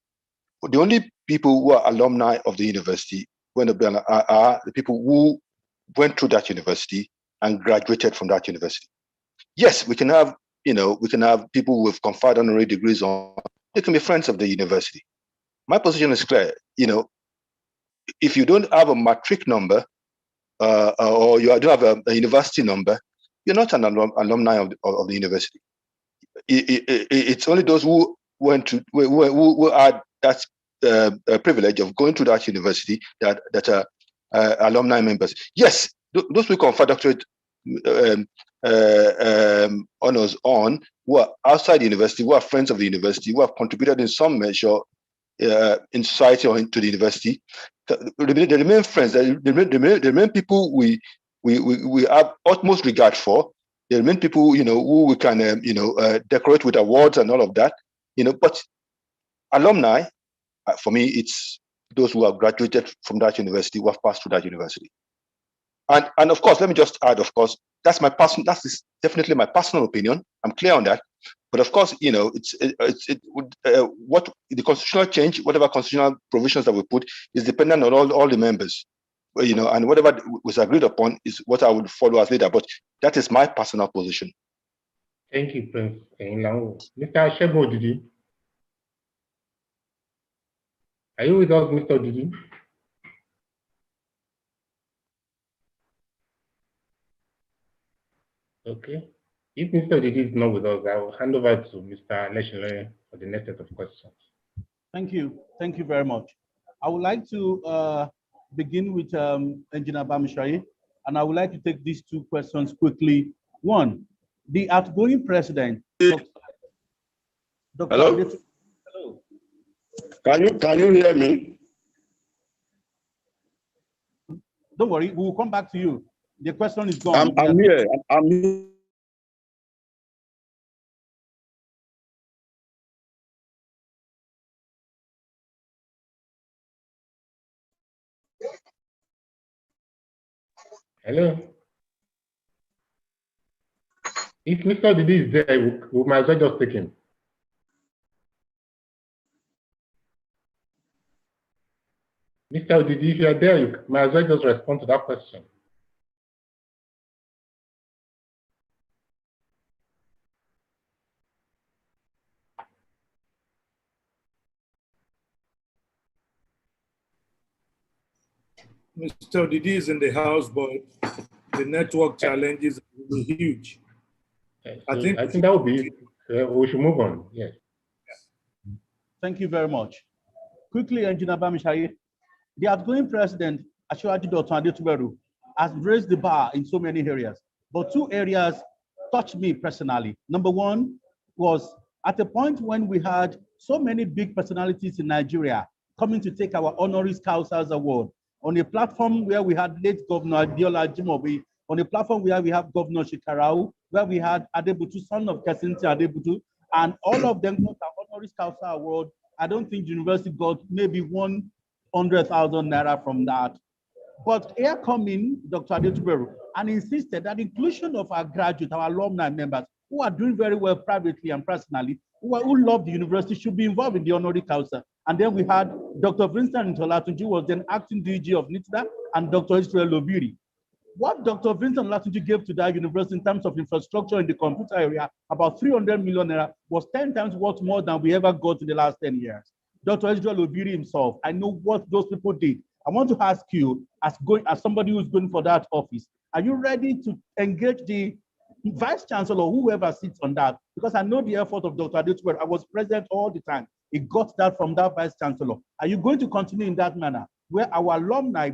the only people who are alumni of the university are the people who went through that university and graduated from that university. Yes, we can have, people with conferred honorary degrees on. They can be friends of the university. My position is clear. If you don't have a matric number or you don't have a university number, you're not an alumni of the university. It's only those who went to who had that privilege of going to that university that are alumni members. Yes, those who confer doctorate honors on, who are outside the university, who are friends of the university, who have contributed in some measure in society or into the university, they remain friends. They remain people we have utmost regard for. They remain people who we can decorate with awards and all of that. But alumni, for me, it's those who have graduated from that university, who have passed through that university. And of course, let me just add, of course, that's definitely my personal opinion. I'm clear on that. But of course, you know, what the constitutional change, whatever constitutional provisions that we put, is dependent on all the members, you know, and whatever was agreed upon is what I would follow as leader. But that is my personal position. Thank you, Prince. Mr. Shebo Didi. Are you with us, Mr. Didi? Okay. If Mr. Didi is not with us, I will hand over to Mr. Leshinle for the next set of questions. Thank you. Thank you very much. I would like to begin with Engineer Bamishai, and I would like to take these two questions quickly. One, the outgoing president. Dr. Hello? Hello. Can you hear me? Don't worry, we will come back to you. The question is gone. I'm here. I'm here. Hello. If Mr. Didi is there, we might as well just take him. Mr. Didi, if you are there, you might as well just respond to that question. Mr. Didi is in the house, but the network challenges are huge. So I think that would be, we should move on, yes. Thank you very much. Quickly, Engineer Bamishai, the outgoing president, Asiwaju Dr. Adetuberu, has raised the bar in so many areas, but two areas touched me personally. Number one was at a point when we had so many big personalities in Nigeria coming to take our honoris causas award on a platform where we had late Governor Abiola Ajimobi, on a platform where we have Governor Shikarau, where we had Adebutu, son of Kesinti Adebutu, and all of them got our honoris causa award. I don't think the university got maybe 100,000 naira from that. But here coming Dr. Adetuberu and insisted that inclusion of our graduates, our alumni members who are doing very well privately and personally, who love the university, should be involved in the honoris causa. And then we had Dr. Vincent Olatunji, was then acting DG of NITDA, and Dr. Israel Lobiri. What Dr. Vincent Olatunji gave to that university in terms of infrastructure in the computer area, about 300 million naira, was 10 times worth more than we ever got in the last 10 years. Dr. Israel Lobiri himself, I know what those people did. I want to ask you, as somebody who's going for that office, are you ready to engage the Vice Chancellor or whoever sits on that? Because I know the effort of Dr. Adetuberu. I was present all the time. He got that from that Vice Chancellor. Are you going to continue in that manner, where our alumni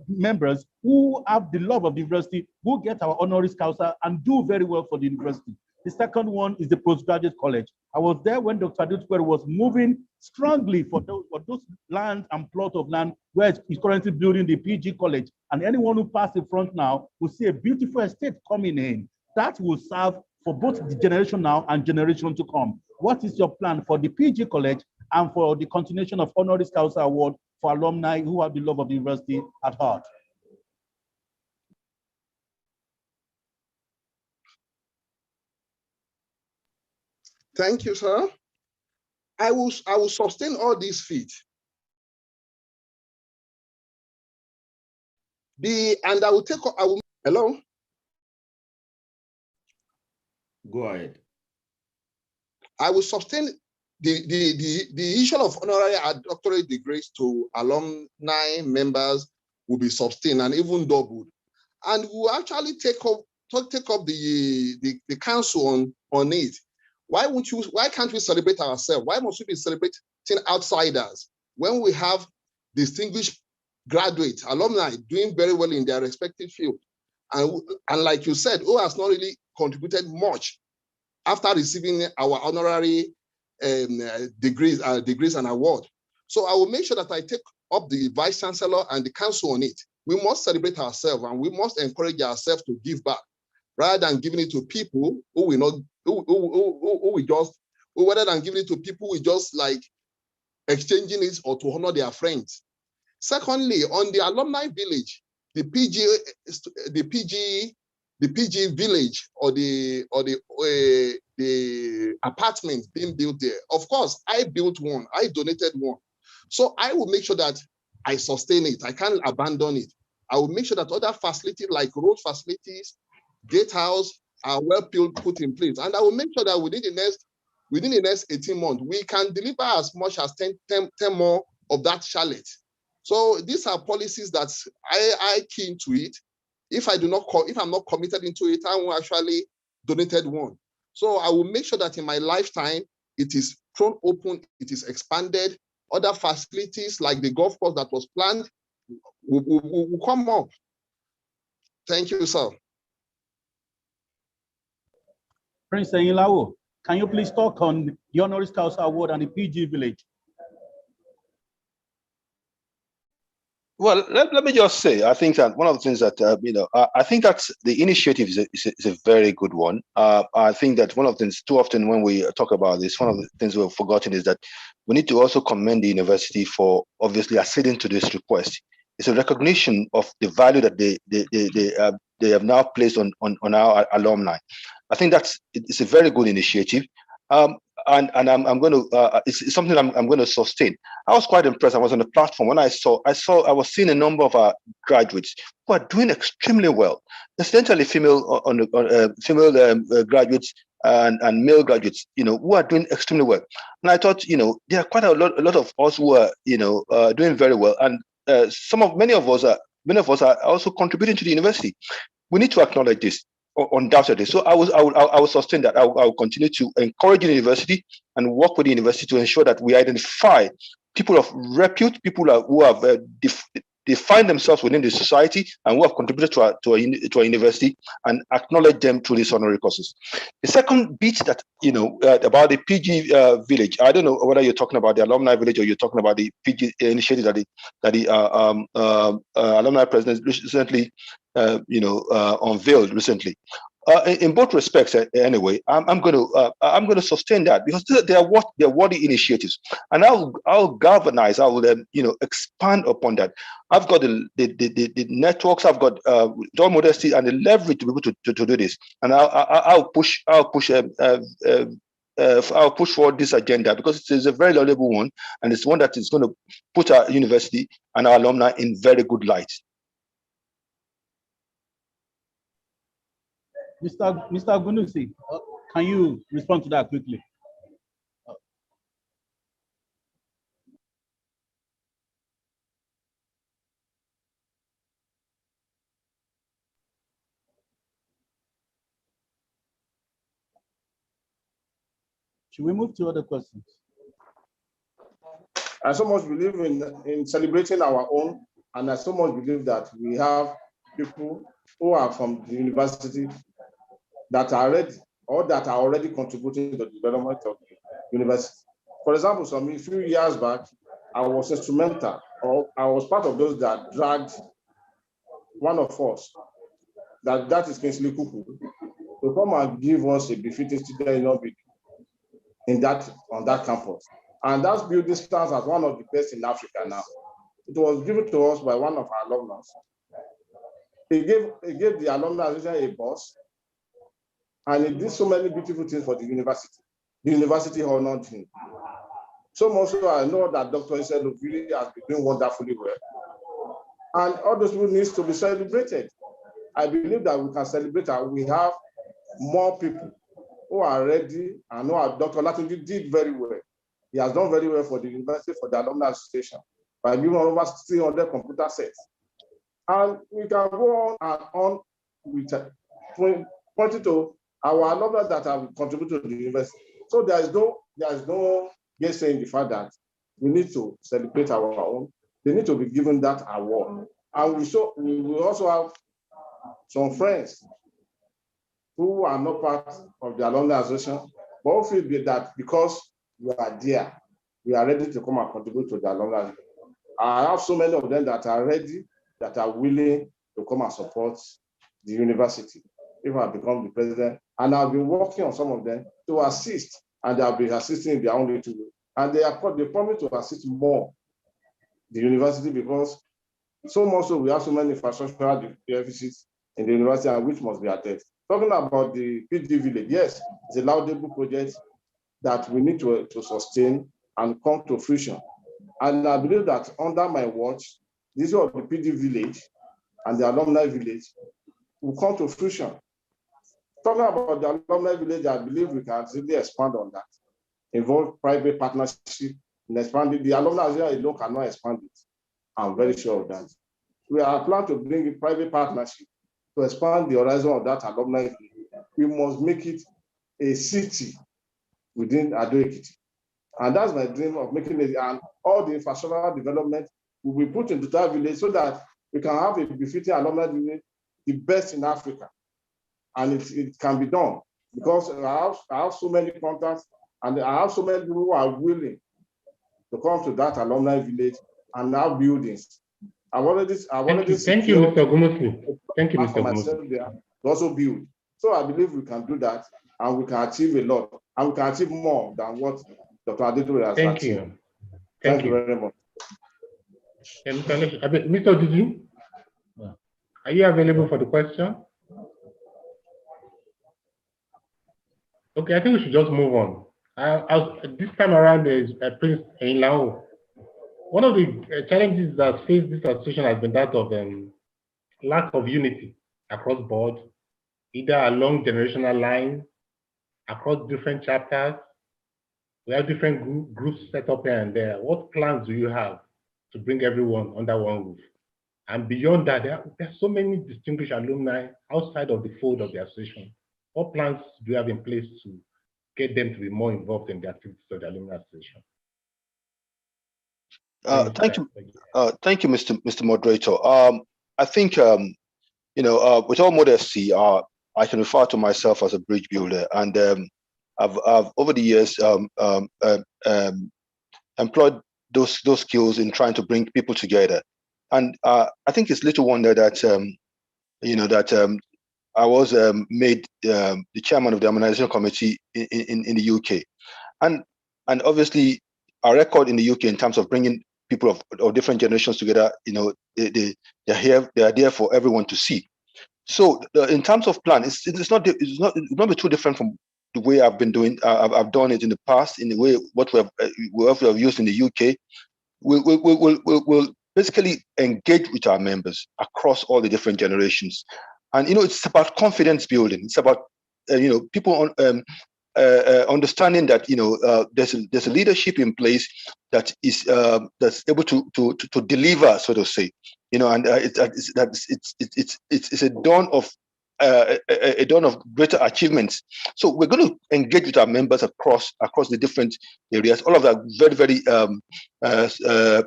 members who have the love of the university will get our honoris causa and do very well for the university? The second one is the postgraduate college. I was there when Dr. Adetuberu was moving strongly for those land and plot of land where he's currently building the PG college. And anyone who passes in front now will see a beautiful estate coming in. That will serve for both the generation now and generation to come. What is your plan for the PG college and for the continuation of honoris causa award for alumni who have the love of the university at heart? Thank you, sir. I will sustain all these feet. Hello? Go ahead. I will sustain the issue of honorary and doctorate degrees to alumni members will be sustained and even doubled. And we'll actually take up the council on it. Why can't we celebrate ourselves? Why must we be celebrating outsiders when we have distinguished graduates, alumni doing very well in their respective field? And like you said, who has not really contributed much after receiving our honorary degrees and award. So I will make sure that I take up the Vice Chancellor and the council on it. We must celebrate ourselves and we must encourage ourselves to give back rather than giving it to people who will not, rather than giving it to people who just like exchanging it or to honor their friends. Secondly, on the alumni village, the PG village or the apartments being built there. Of course, I built one, I donated one. So I will make sure that I sustain it. I can't abandon it. I will make sure that other facilities like road facilities, gatehouse are well put in place. And I will make sure that within the next 18 months, we can deliver as much as 10 more of that chalet. So these are policies that I key into it. If I'm not committed into it, I will actually donated one. So I will make sure that in my lifetime, it is thrown open, it is expanded. Other facilities like the golf course that was planned will come up. Thank you, sir. Prince Enyilawo, can you please talk on the Honoris Causa Award and the PG Village? Well, let me just say, I think that one of the things that, I think that the initiative is a very good one. I think that one of the things, too often when we talk about this, one of the things we've forgotten is that we need to also commend the university for obviously acceding to this request. It's a recognition of the value that they have now placed on our alumni. I think it's a very good initiative. And I'm going to, it's something I'm going to sustain. I was quite impressed. I was on the platform when I was seeing a number of our graduates who are doing extremely well, essentially female graduates and male graduates, who are doing extremely well. And I thought, there are quite a lot of us who are, doing very well. And many of us are also contributing to the university. We need to acknowledge this. Undoubtedly. So I will sustain that. I will continue to encourage the university and work with the university to ensure that we identify people of repute, people who have defined themselves within the society and who have contributed to our university, and acknowledge them through these honorary courses. The second bit that, about the PG village, I don't know whether you're talking about the alumni village or you're talking about the PG initiative that the alumni president recently unveiled recently. In both respects, anyway, I'm going to sustain that, because they're worthy initiatives, and I'll galvanize. I will expand upon that. I've got the networks. I've got all modesty and the leverage to be able to do this, and I'll push forward this agenda, because it's a very laudable one, and it's one that is going to put our university and our alumni in very good light. Mr. Gunusi, can you respond to that quickly? Should we move to other questions? I so much believe in celebrating our own, and I so much believe that we have people who are from the university that are ready or that are already contributing to the development of the university. For example, a few years back, I was instrumental, or I was part of those that dragged one of us, that is Kingsley Kuku, to come and give us a befitting student on that campus. And that building stands as one of the best in Africa now. It was given to us by one of our alumni. He gave the alumni a bus, and he did so many beautiful things for the university. The university honored him. So much so I know that Dr. Iselo really has been doing wonderfully well. And all those people need to be celebrated. I believe that we can celebrate that we have more people who are ready and who are. Dr. Latunji did very well. He has done very well for the university, for the alumni association, by giving over 300 computer sets. And we can go on and on with pointing to our alumni that have contributed to the university. So there is no saying the fact that we need to celebrate our own. They need to be given that award. And we will also have some friends who are not part of the alumni association, but hopefully that because we are there, we are ready to come and contribute to the alumni. I have so many of them that are ready, that are willing to come and support the university if I become the president. And I've been working on some of them to assist, and they'll be assisting in their own little way. And they promise to assist more the university, because so much so we have so many infrastructural deficits in the university, and which must be addressed. Talking about the PD village, yes, it's a laudable project that we need to sustain and come to fruition. And I believe that under my watch, this issue of the PD village and the alumni village will come to fruition. Talking about the alumni village, I believe we can really expand on that, involve private partnership in expanding. The alumni alone cannot expand it. I'm very sure of that. We are planning to bring in private partnership to expand the horizon of that alumni village. We must make it a city within Ado-Ekiti. And that's my dream of making it, and all the infrastructural development will be put into that village so that we can have a befitting alumni village, the best in Africa. And it can be done because I have so many contacts, and I have so many people who are willing to come to that alumni village and have buildings. I've already Thank you, Mr. Gumusi. Thank you, Mr. Gumusi. To also build. So I believe we can do that, and we can achieve a lot, and we can achieve more than what Dr. Adeto has Thank achieved. you. Thank you very much. Mr. Didi, are you available for the question? Okay, I think we should just move on. This time around, there's Prince Enlao. One of the challenges that faced this association has been that of lack of unity across board, either along generational lines, across different chapters. We have different groups set up here and there. What plans do you have to bring everyone under one roof? And beyond that, there are so many distinguished alumni outside of the fold of the association. What plans do you have in place to get them to be more involved in the activities of the alumni association? Thank you, Mr. Moderator. I think, with all modesty, I can refer to myself as a bridge builder, and I've over the years employed those skills in trying to bring people together. And I think it's little wonder that I was made the chairman of the Harmonization Committee in the UK, and obviously our record in the UK in terms of bringing people of different generations together, they are there for everyone to see. So in terms of plan, it's not be too different from the way I've been doing. I've done it in the past in the way what we have used in the UK. We'll basically engage with our members across all the different generations, and it's about confidence building. It's about people understanding that there's a leadership in place that is that's able to deliver, so to say, and it's a dawn of greater achievements. So we're going to engage with our members across the different areas. All of that very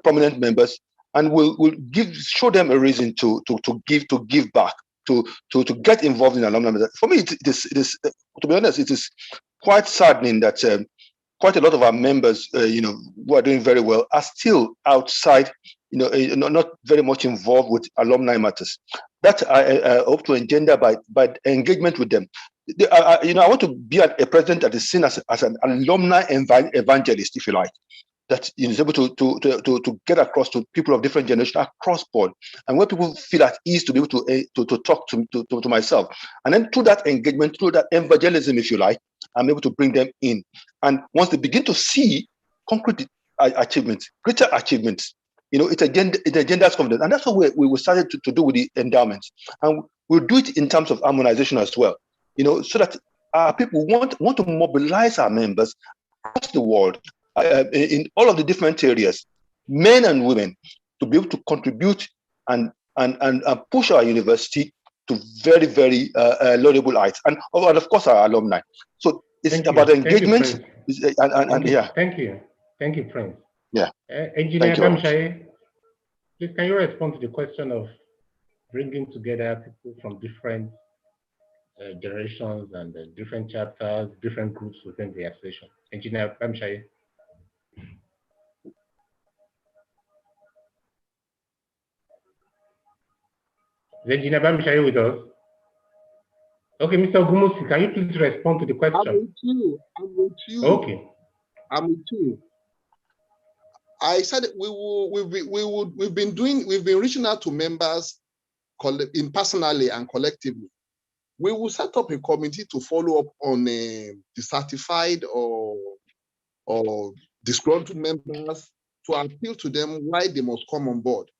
prominent members, and we'll show them a reason to give back, to get involved in alumni. For me, it is to be honest, it is quite saddening that quite a lot of our members, who are doing very well, are still outside, not very much involved with alumni matters. That I hope to engender by engagement with them. I want to be a president that is seen as an alumni evangelist, if you like, that is able to get across to people of different generations across board, and where people feel at ease to be able to talk to myself. And then through that engagement, through that evangelism, if you like, I'm able to bring them in. And once they begin to see concrete achievements, greater achievements, it's agenda's confidence. And that's what we started to do with the endowments. And we'll do it in terms of harmonization as well, so that our people want to mobilize our members across the world, in all of the different areas, men and women, to be able to contribute and push our university to very, very laudable heights, and of course our alumni. So it's about engagement. Thank you, Prince. Yeah. Engineer Bamshaye, please can you respond to the question of bringing together people from different generations and different chapters, different groups within the association? Engineer Bamshaye. Is Engineer Bamshaye with us? Okay, Mr. Gumusi, can you please respond to the question? I'm with you. Okay. I'm with you. I said we've been reaching out to members personally and collectively. We will set up a committee to follow up on the certified or disgruntled members to appeal to them why they must come on board.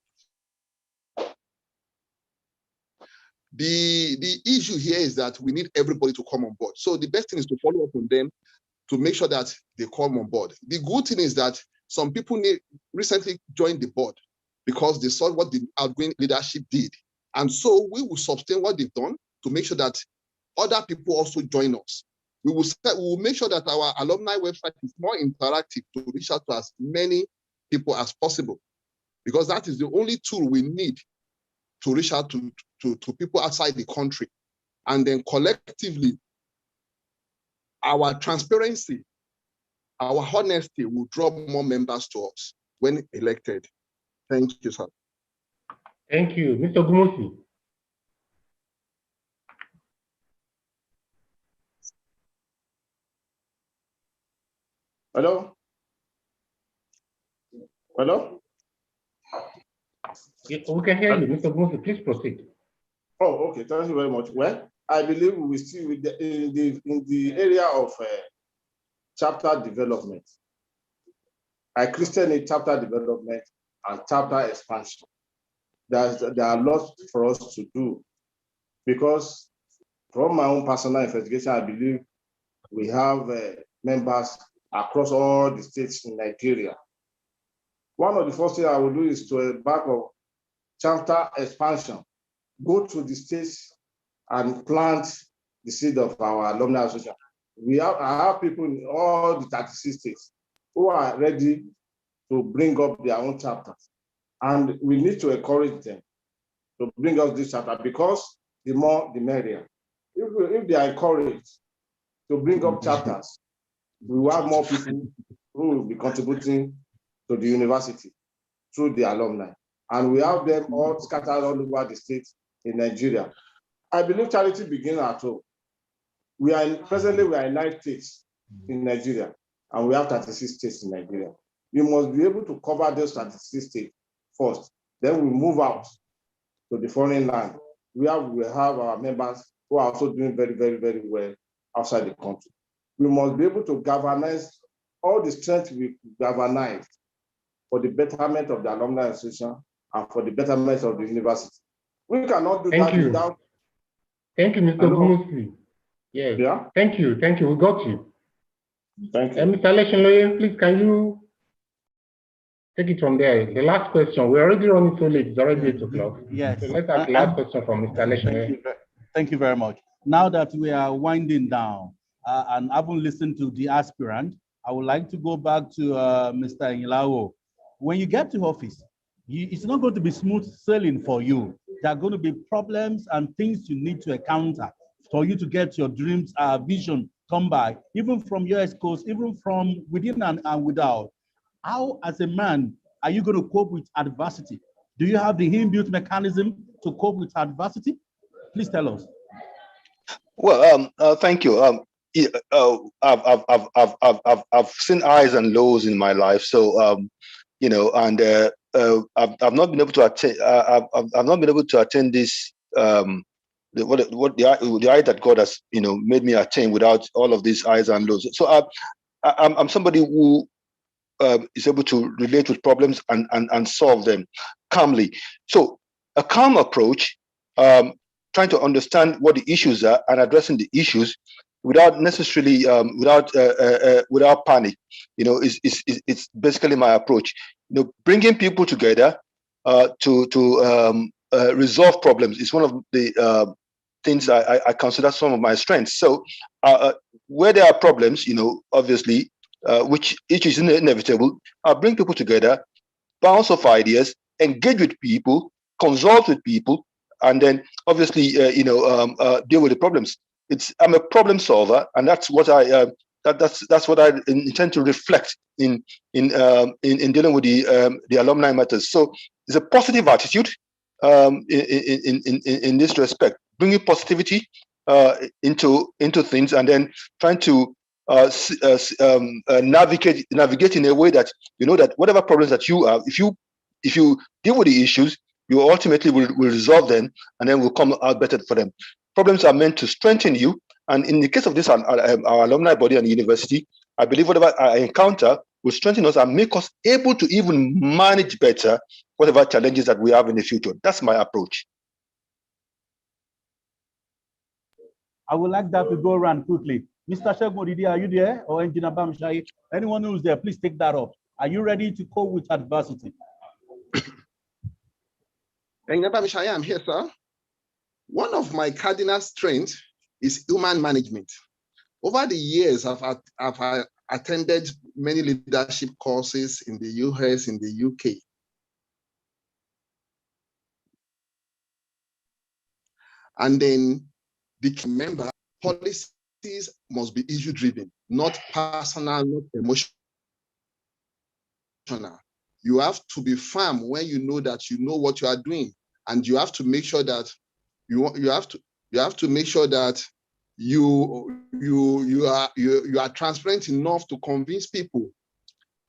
The issue here is that we need everybody to come on board. So the best thing is to follow up on them to make sure that they come on board. The good thing is that some people recently joined the board because they saw what the outgoing leadership did. And so we will sustain what they've done to make sure that other people also join us. We will make sure that our alumni website is more interactive to reach out to as many people as possible, because that is the only tool we need to reach out to people outside the country. And then collectively, our transparency, our honesty will draw more members to us when elected. Thank you, sir. Thank you. Mr. Gumusi. Hello? Hello? We can hear you, Mr. Gumusi. Please proceed. Oh, okay. Thank you very much. Well, I believe we still in the area of chapter development. I christen it chapter development and chapter expansion. There are lots for us to do, because from my own personal investigation, I believe we have members across all the states in Nigeria. One of the first things I will do is to embark on chapter expansion, go to the states and plant the seed of our alumni association. I have people in all the 36 states who are ready to bring up their own chapters. And we need to encourage them to bring us this chapter, because the more, the merrier. If they are encouraged to bring up chapters, we will have more people who will be contributing to the university through the alumni. And we have them all scattered all over the states in Nigeria. I believe charity begins at home. Presently, we are in 9 states in Nigeria, and we have 36 states in Nigeria. We must be able to cover those 36 states first. Then we move out to the foreign land. We have our members who are also doing very, very, very well outside the country. We must be able to galvanize all the strength we galvanized for the betterment of the alumni association and for the betterment of the university. We cannot do that without. Thank you, Mr. Gumusi. Yes. Yeah. Thank you. Thank you. We got you. Thank you. Mr. Leshinloye, please, can you take it from there? The last question. We're already running so late. It's already 8 o'clock. Yes. So let's have the last question from Mr. Leshinloye. Thank you very much. Now that we are winding down and having listened to the aspirant, I would like to go back to Mr. Inlawo. When you get to office, it's not going to be smooth sailing for you. There are going to be problems and things you need to encounter for you to get your dreams, vision come by, even from your Coast, even from within and without. How, as a man, are you going to cope with adversity? Do you have the inbuilt mechanism to cope with adversity? Please tell us. Well, thank you. I've seen highs and lows in my life, so you know, and I've not been able to attend. I've not been able to attend this. The eye that God has, you know, made me attain without all of these highs and lows. So I'm somebody who is able to relate with problems and solve them calmly. So a calm approach, trying to understand what the issues are and addressing the issues without necessarily without panic, you know, it's basically my approach. You know, bringing people together to resolve problems is one of the things I consider some of my strengths. So where there are problems, you know, obviously, which is inevitable, I'll bring people together, bounce off ideas, engage with people, consult with people, and then obviously, deal with the problems. I'm a problem solver, and that's what that's what I intend to reflect in dealing with the alumni matters. So it's a positive attitude in this respect, bringing positivity into things, and then trying to navigate in a way that you know that whatever problems that you have, if you deal with the issues, you ultimately will resolve them, and then will come out better for them. Problems are meant to strengthen you, and in the case of this our alumni body and university, I believe whatever I encounter will strengthen us and make us able to even manage better whatever challenges that we have in the future. That's my approach. I would like that to go around quickly. Mr. Shegmodidi, are you there? Or Engineer Bamshai? Anyone who's there, please take that up. Are you ready to cope with adversity? Engineer Bamshai, I'm here, sir. One of my cardinal strengths is human management. Over the years, I've attended many leadership courses in the US, in the UK. And then remember, policies must be issue-driven, not personal, not emotional. You have to be firm when you know that you know what you are doing, and you have to make sure that you have to make sure that you are transparent enough to convince people.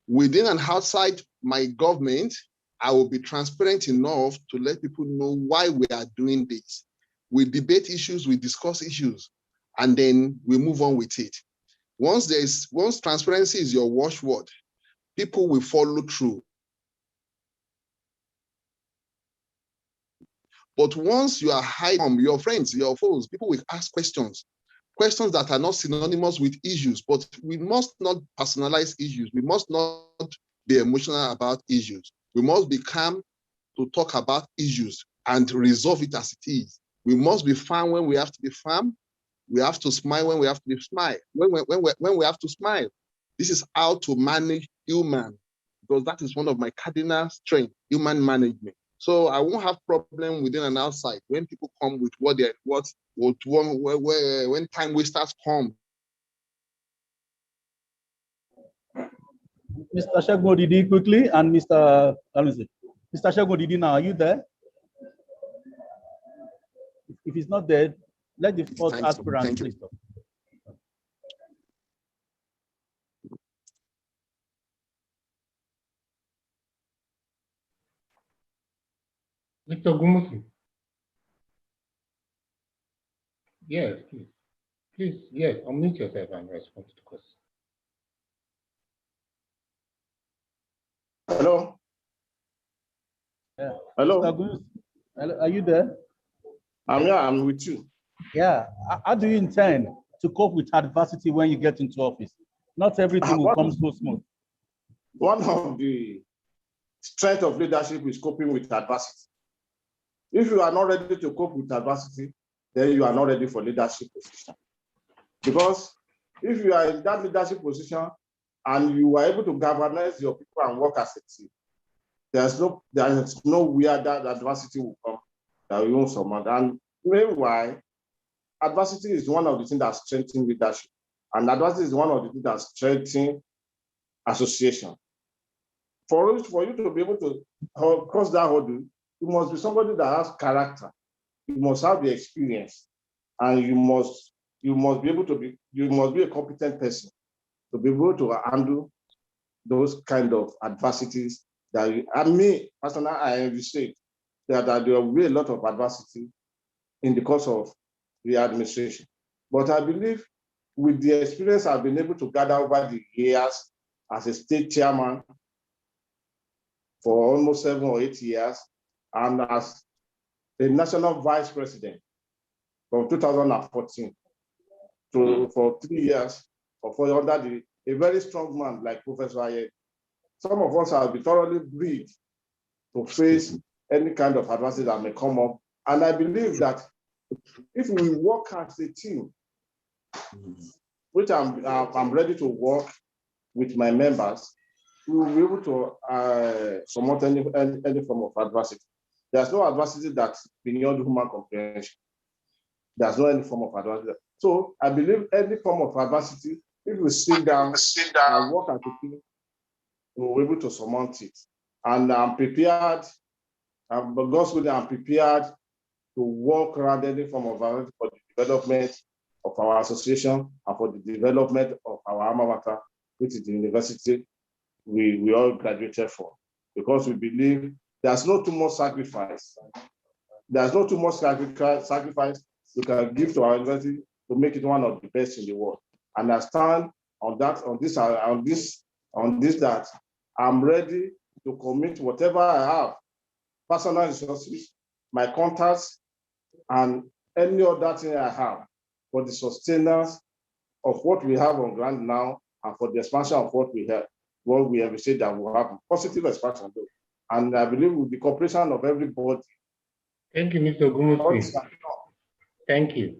Within and outside my government, I will be transparent enough to let people know why we are doing this. We debate issues, we discuss issues, and then we move on with it. Once transparency is your watchword, people will follow through. But once you are hiding, your friends, your foes, people will ask questions that are not synonymous with issues, but we must not personalize issues. We must not be emotional about issues. We must be calm to talk about issues and resolve it as it is. We must be firm when we have to be firm. We have to smile when we have to be smile. When we have to smile. This is how to manage human, because that is one of my cardinal strengths, human management. So I won't have problem within and outside when people come with when time wasters come. Mr. Shegmodidi, quickly, and Mr. Shegmodidi, now, are you there? If he's not there, let the fourth aspirant please talk. Victor Gumusi. Yes, please. Please, yes, unmute yourself and respond to the question. Hello? Yeah. Hello? Mr. Gus, are you there? I'm here, I'm with you. Yeah. How do you intend to cope with adversity when you get into office? Not everything will come so smooth. One of the strengths of leadership is coping with adversity. If you are not ready to cope with adversity, then you are not ready for leadership position. Because if you are in that leadership position and you are able to galvanize your people and work as a team, there is no where that adversity will come that you won't surmount. And meanwhile, adversity is one of the things that strengthens leadership. And adversity is one of the things that strengthens association. For you to be able to cross that hurdle, you must be somebody that has character. You must have the experience, and you must be able to be a competent person to be able to handle those kind of adversities that me personally, I envisage that there will be a lot of adversity in the course of the administration. But I believe with the experience I've been able to gather over the years as a state chairman for almost 7 or 8 years, and as the national vice president from 2014 for 3 years, under a very strong man like Professor Aye. Some of us have been thoroughly bred to face any kind of adversity that may come up. And I believe that if we work as a team, which I'm ready to work with my members, we will be able to surmount any form of adversity. There's no adversity that's beyond human comprehension. There's no any form of adversity. So I believe any form of adversity, if we sit down and work as a team, we're able to surmount it. And I'm prepared, I'm prepared to work around any form of adversity for the development of our association and for the development of our alma mater, which is the university we all graduated from, because we believe there's no too much sacrifice. There's no too much sacrifice we can give to our university to make it one of the best in the world. And I stand on that, on this that I'm ready to commit whatever I have, personal resources, my contacts, and any other thing I have for the sustenance of what we have on ground now and for the expansion of what we have said that will have positive expansion. And I believe with the cooperation of everybody. Thank you, Mr. Gumusi. Thank you.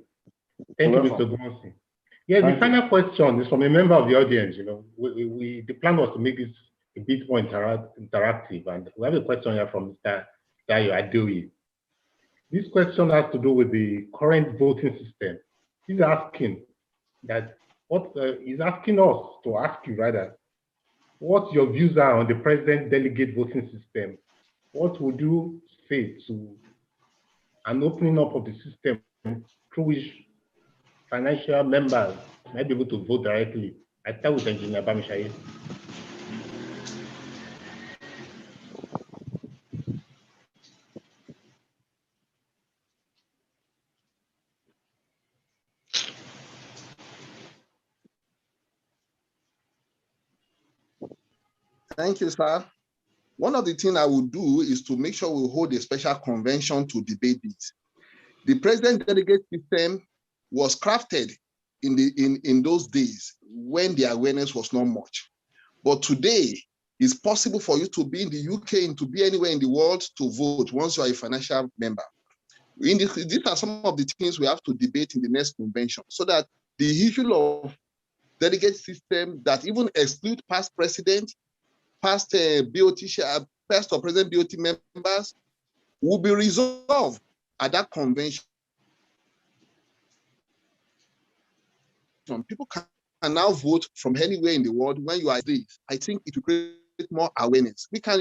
Thank you, Mr. Gumusi. Yeah, the final question is from a member of the audience. You know, the plan was to make this a bit more interactive, and we have a question here from Mr. Dayo Adeoye. This question has to do with the current voting system. He's asking that he's asking us to ask you rather, what your views are on the president delegate voting system. What would you say to an opening up of the system through which financial members might be able to vote directly? I start with Engineer Bamishaye. Thank you, sir. One of the things I will do is to make sure we hold a special convention to debate it. The president delegate system was crafted in those days when the awareness was not much. But today, it's possible for you to be in the UK and to be anywhere in the world to vote once you are a financial member. These are some of the things we have to debate in the next convention, so that the issue of delegate system that even exclude past president, past past or present BOT members will be resolved at that convention. People can now vote from anywhere in the world when you are there. I think it will create more awareness. We can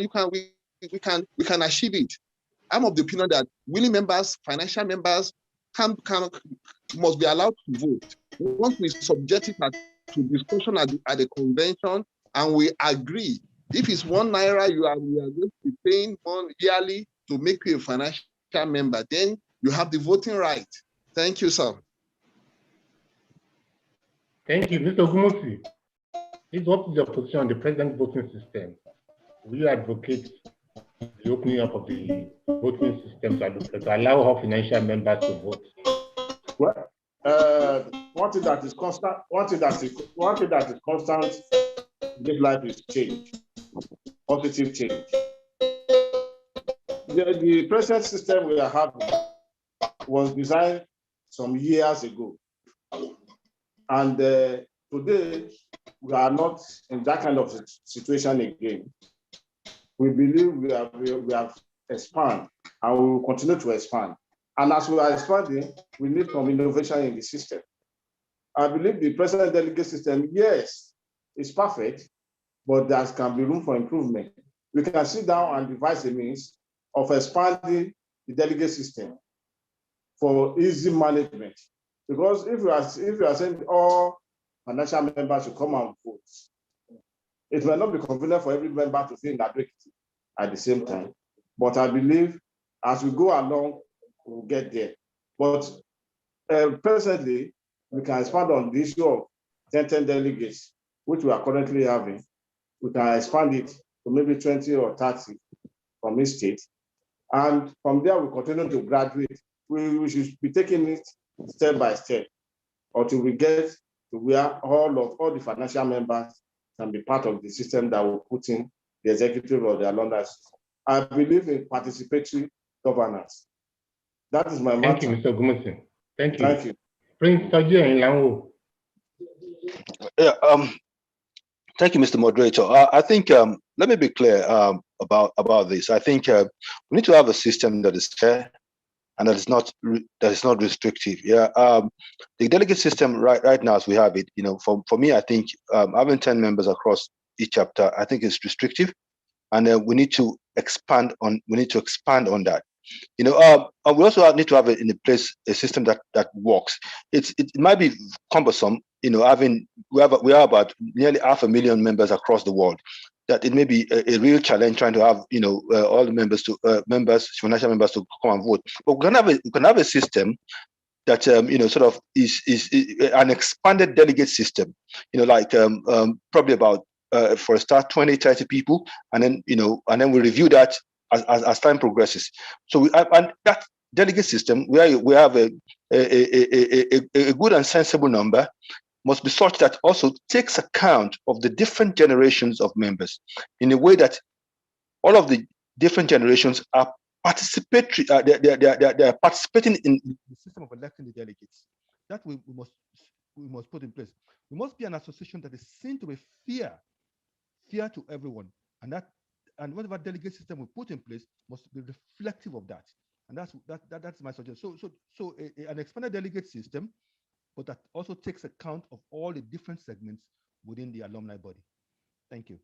achieve it. I'm of the opinion that willing members, financial members, must be allowed to vote. Once we subject it to discussion at the convention and we agree, if it's ₦1 we are going to be paying yearly to make you a financial member, then you have the voting right. Thank you, sir. Thank you, Mr. Gumusi. What is your position on the president voting system? Will you advocate the opening up of the voting system to allow all financial members to vote? Well, one thing that is constant in this life is change, positive change. The present system we are having was designed some years ago. And today, we are not in that kind of situation again. We believe we have expanded and we will continue to expand. And as we are expanding, we need some innovation in the system. I believe the president delegate system, yes, it's perfect, but there can be room for improvement. We can sit down and devise a means of expanding the delegate system for easy management. Because if you are saying all financial members should come and vote, it may not be convenient for every member to feel inadequate at the same time. But I believe as we go along, we'll get there. But presently, we can expand on the issue of 10 delegates, which we are currently having. We can expand it to maybe 20 or 30 from each state. And from there, we continue to graduate. We should be taking it step by step until we get to where all the financial members can be part of the system that will put in the executive or the alumni. I believe in participatory governance. That is my Thank you, Mr. Gumusi. Thank you. Thank you. Prince Taji Inlanwo. Yeah, thank you, Mr. Moderator. I think let me be clear about this. I think we need to have a system that is fair and that is not restrictive. Yeah, the delegate system right now as we have it, for me, I think having 10 members across each chapter, I think is restrictive, and we need to expand on that. We also need to have in place a system that works. It might be cumbersome, having we have about nearly 500,000 members across the world. That it may be a real challenge trying to have all the members financial members to come and vote. But we can have a system that sort of is an expanded delegate system. Probably about for a start 20-30 people, and then we review that as time progresses. So and that delegate system where we have a good and sensible number must be such that also takes account of the different generations of members in a way that all of the different generations are participatory. They are participating in the system of electing the delegates. That we must put in place. We must be an association that is seen to be fair to everyone, and whatever delegate system we put in place must be reflective of that. And that's my suggestion. So an expanded delegate system, but that also takes account of all the different segments within the alumni body. Thank you.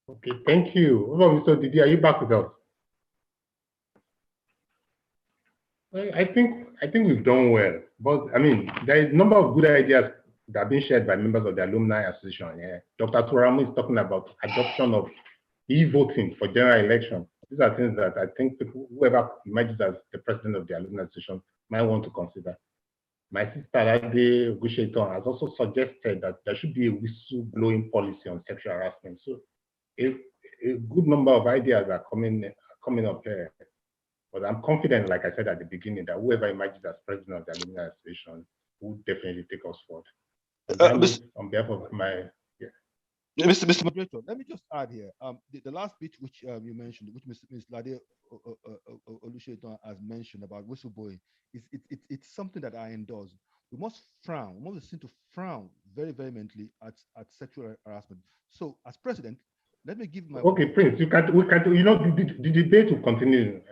Okay, thank you. Mr. Didi, are you back with us? Well, I think we've done well, but I mean, there is a number of good ideas that have been shared by members of the Alumni Association. Yeah. Dr. Turamu is talking about adoption of e-voting for general election. These are things that I think whoever emerges as the president of the Alumni Association might want to consider. My sister Ade Ogusheton has also suggested that there should be a whistleblowing policy on sexual harassment. So a good number of ideas are coming up here. But I'm confident, like I said at the beginning, that whoever emerges as president of the Alumni Association will definitely take us forward. On behalf of my, Mr. Moderator, let me just add here. The last bit which you mentioned, which Ms. Lade Oluseton has mentioned about whistleblowing, it's something that I endorse. We must frown. We must seem to frown very vehemently at sexual harassment. So, as president, let me give my. Okay, Prince, we can, the debate will continue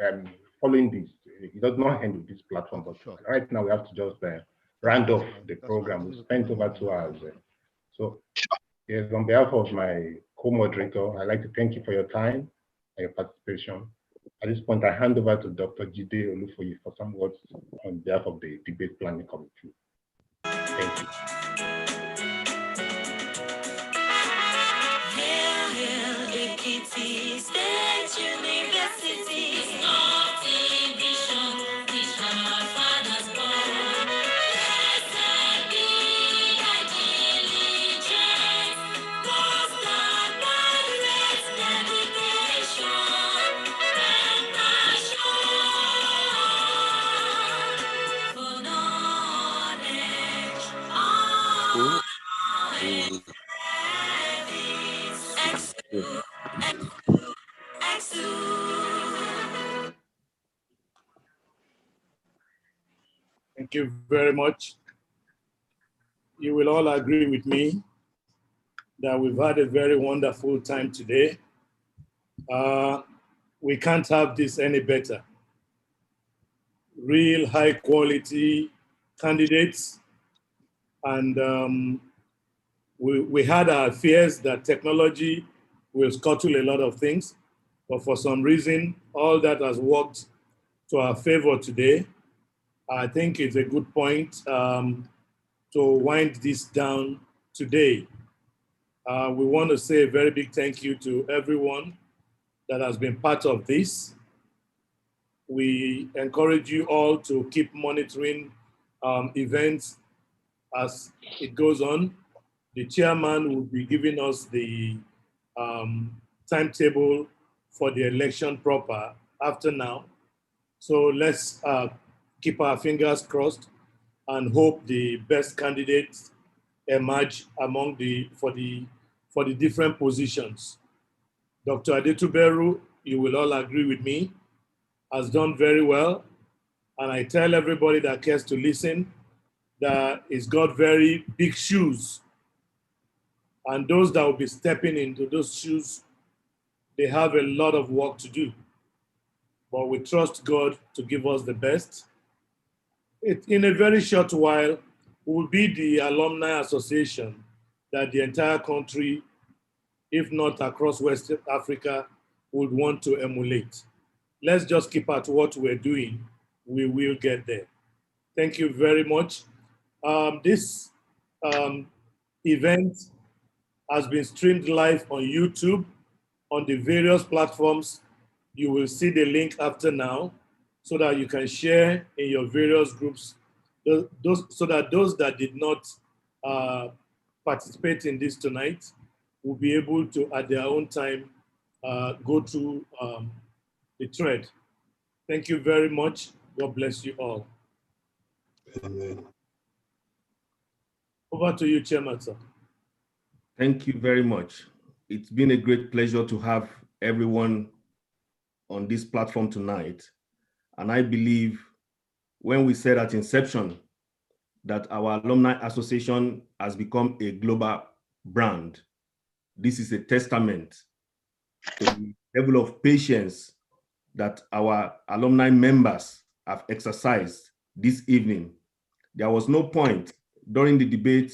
following this. It does not end with this platform, but sure. Right now we have to just round off the program. We spent over 2 hours. So, yes, on behalf of my co-moderator, I'd like to thank you for your time and your participation. At this point, I hand over to Dr. Jide Olufoyi for some words on behalf of the debate planning committee. Thank you. EKITI State University. It's not a vision, which our fathers born. Blessed be thy diligence, constant direct dedication, and passion for knowledge, honor, and service. Thank you very much. You will all agree with me that we've had a very wonderful time today. We can't have this any better. Real high quality candidates. And we had our fears that technology will scuttle a lot of things, but for some reason, all that has worked to our favor today. I think it's a good point to wind this down today. We want to say a very big thank you to everyone that has been part of this. We encourage you all to keep monitoring events as it goes on. The chairman will be giving us the timetable for the election proper after now. So let's keep our fingers crossed and hope the best candidates emerge among for the different positions. Dr. Adetuberu, you will all agree with me, has done very well. And I tell everybody that cares to listen that he's got very big shoes. And those that will be stepping into those shoes, they have a lot of work to do. But we trust God to give us the best. In a very short while, we will be the alumni association that the entire country if not across West Africa, would want to emulate. Let's just keep at what we're doing. We will get there. Thank you very much. This event has been streamed live on YouTube on the various platforms. You will see the link after now so that you can share in your various groups, so that those that did not participate in this tonight will be able to, at their own time, go through the thread. Thank you very much. God bless you all. Amen. Over to you, Chairman, sir. Thank you very much. It's been a great pleasure to have everyone on this platform tonight. And I believe when we said at inception that our Alumni Association has become a global brand, this is a testament to the level of patience that our alumni members have exercised this evening. There was no point during the debate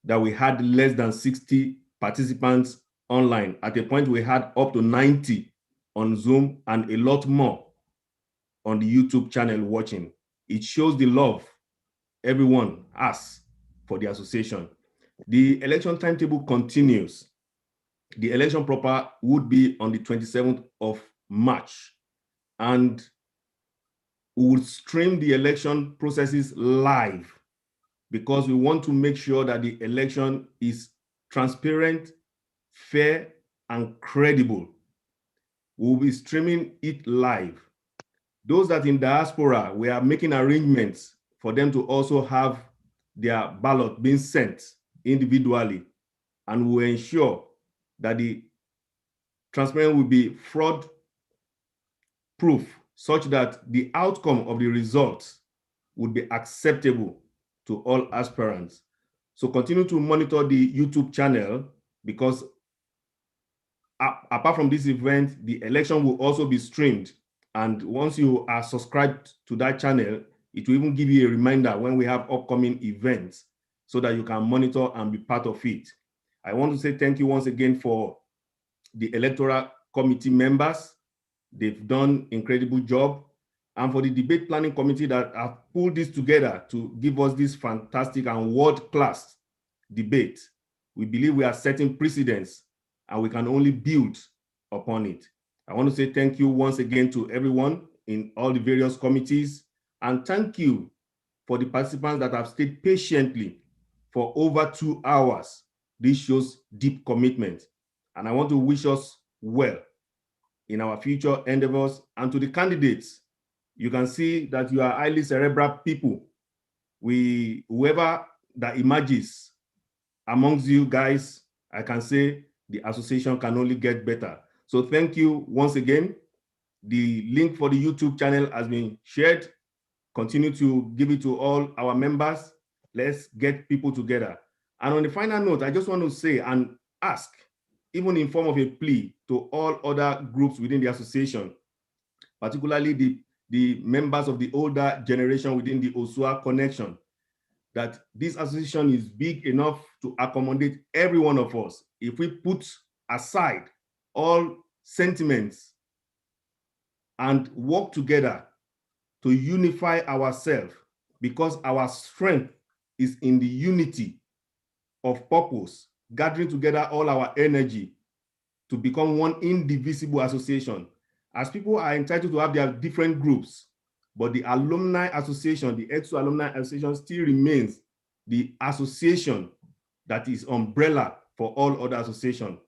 that we had less than 60 participants online. At a point, we had up to 90 on Zoom and a lot more on the YouTube channel watching. It shows the love everyone has for the association. The election timetable continues. The election proper would be on the 27th of March, and we would stream the election processes live because we want to make sure that the election is transparent, fair, and credible. We'll be streaming it live. Those that in diaspora, we are making arrangements for them to also have their ballot being sent individually, and we will ensure that the transparent will be fraud proof such that the outcome of the results would be acceptable to all aspirants. So continue to monitor the YouTube channel, because apart from this event, the election will also be streamed. And once you are subscribed to that channel, it will even give you a reminder when we have upcoming events so that you can monitor and be part of it. I want to say thank you once again for the electoral committee members. They've done an incredible job. And for the debate planning committee that have pulled this together to give us this fantastic and world-class debate. We believe we are setting precedents and we can only build upon it. I want to say thank you once again to everyone in all the various committees, and thank you for the participants that have stayed patiently for over 2 hours. This shows deep commitment, and I want to wish us well in our future endeavors. And to the candidates, you can see that you are highly cerebral people. Whoever that emerges amongst you guys, I can say the association can only get better. So thank you once again. The link for the YouTube channel has been shared. Continue to give it to all our members. Let's get people together. And on the final note, I just want to say and ask, even in form of a plea to all other groups within the association, particularly the members of the older generation within the Osua connection, that this association is big enough to accommodate every one of us. If we put aside all sentiments and work together to unify ourselves, because our strength is in the unity of purpose, gathering together all our energy to become one indivisible association. As people are entitled to have their different groups, but the Alumni Association, the EKSU Alumni Association, still remains the association that is umbrella for all other associations,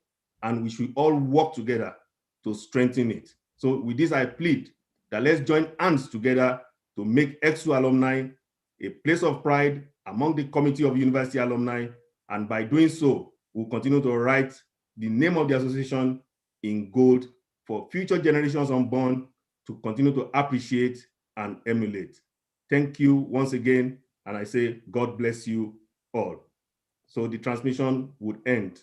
and we should all work together to strengthen it. So with this, I plead that let's join hands together to make EKSU Alumni a place of pride among the committee of university alumni, and by doing so, we'll continue to write the name of the association in gold for future generations unborn to continue to appreciate and emulate. Thank you once again, and I say God bless you all. So the transmission would end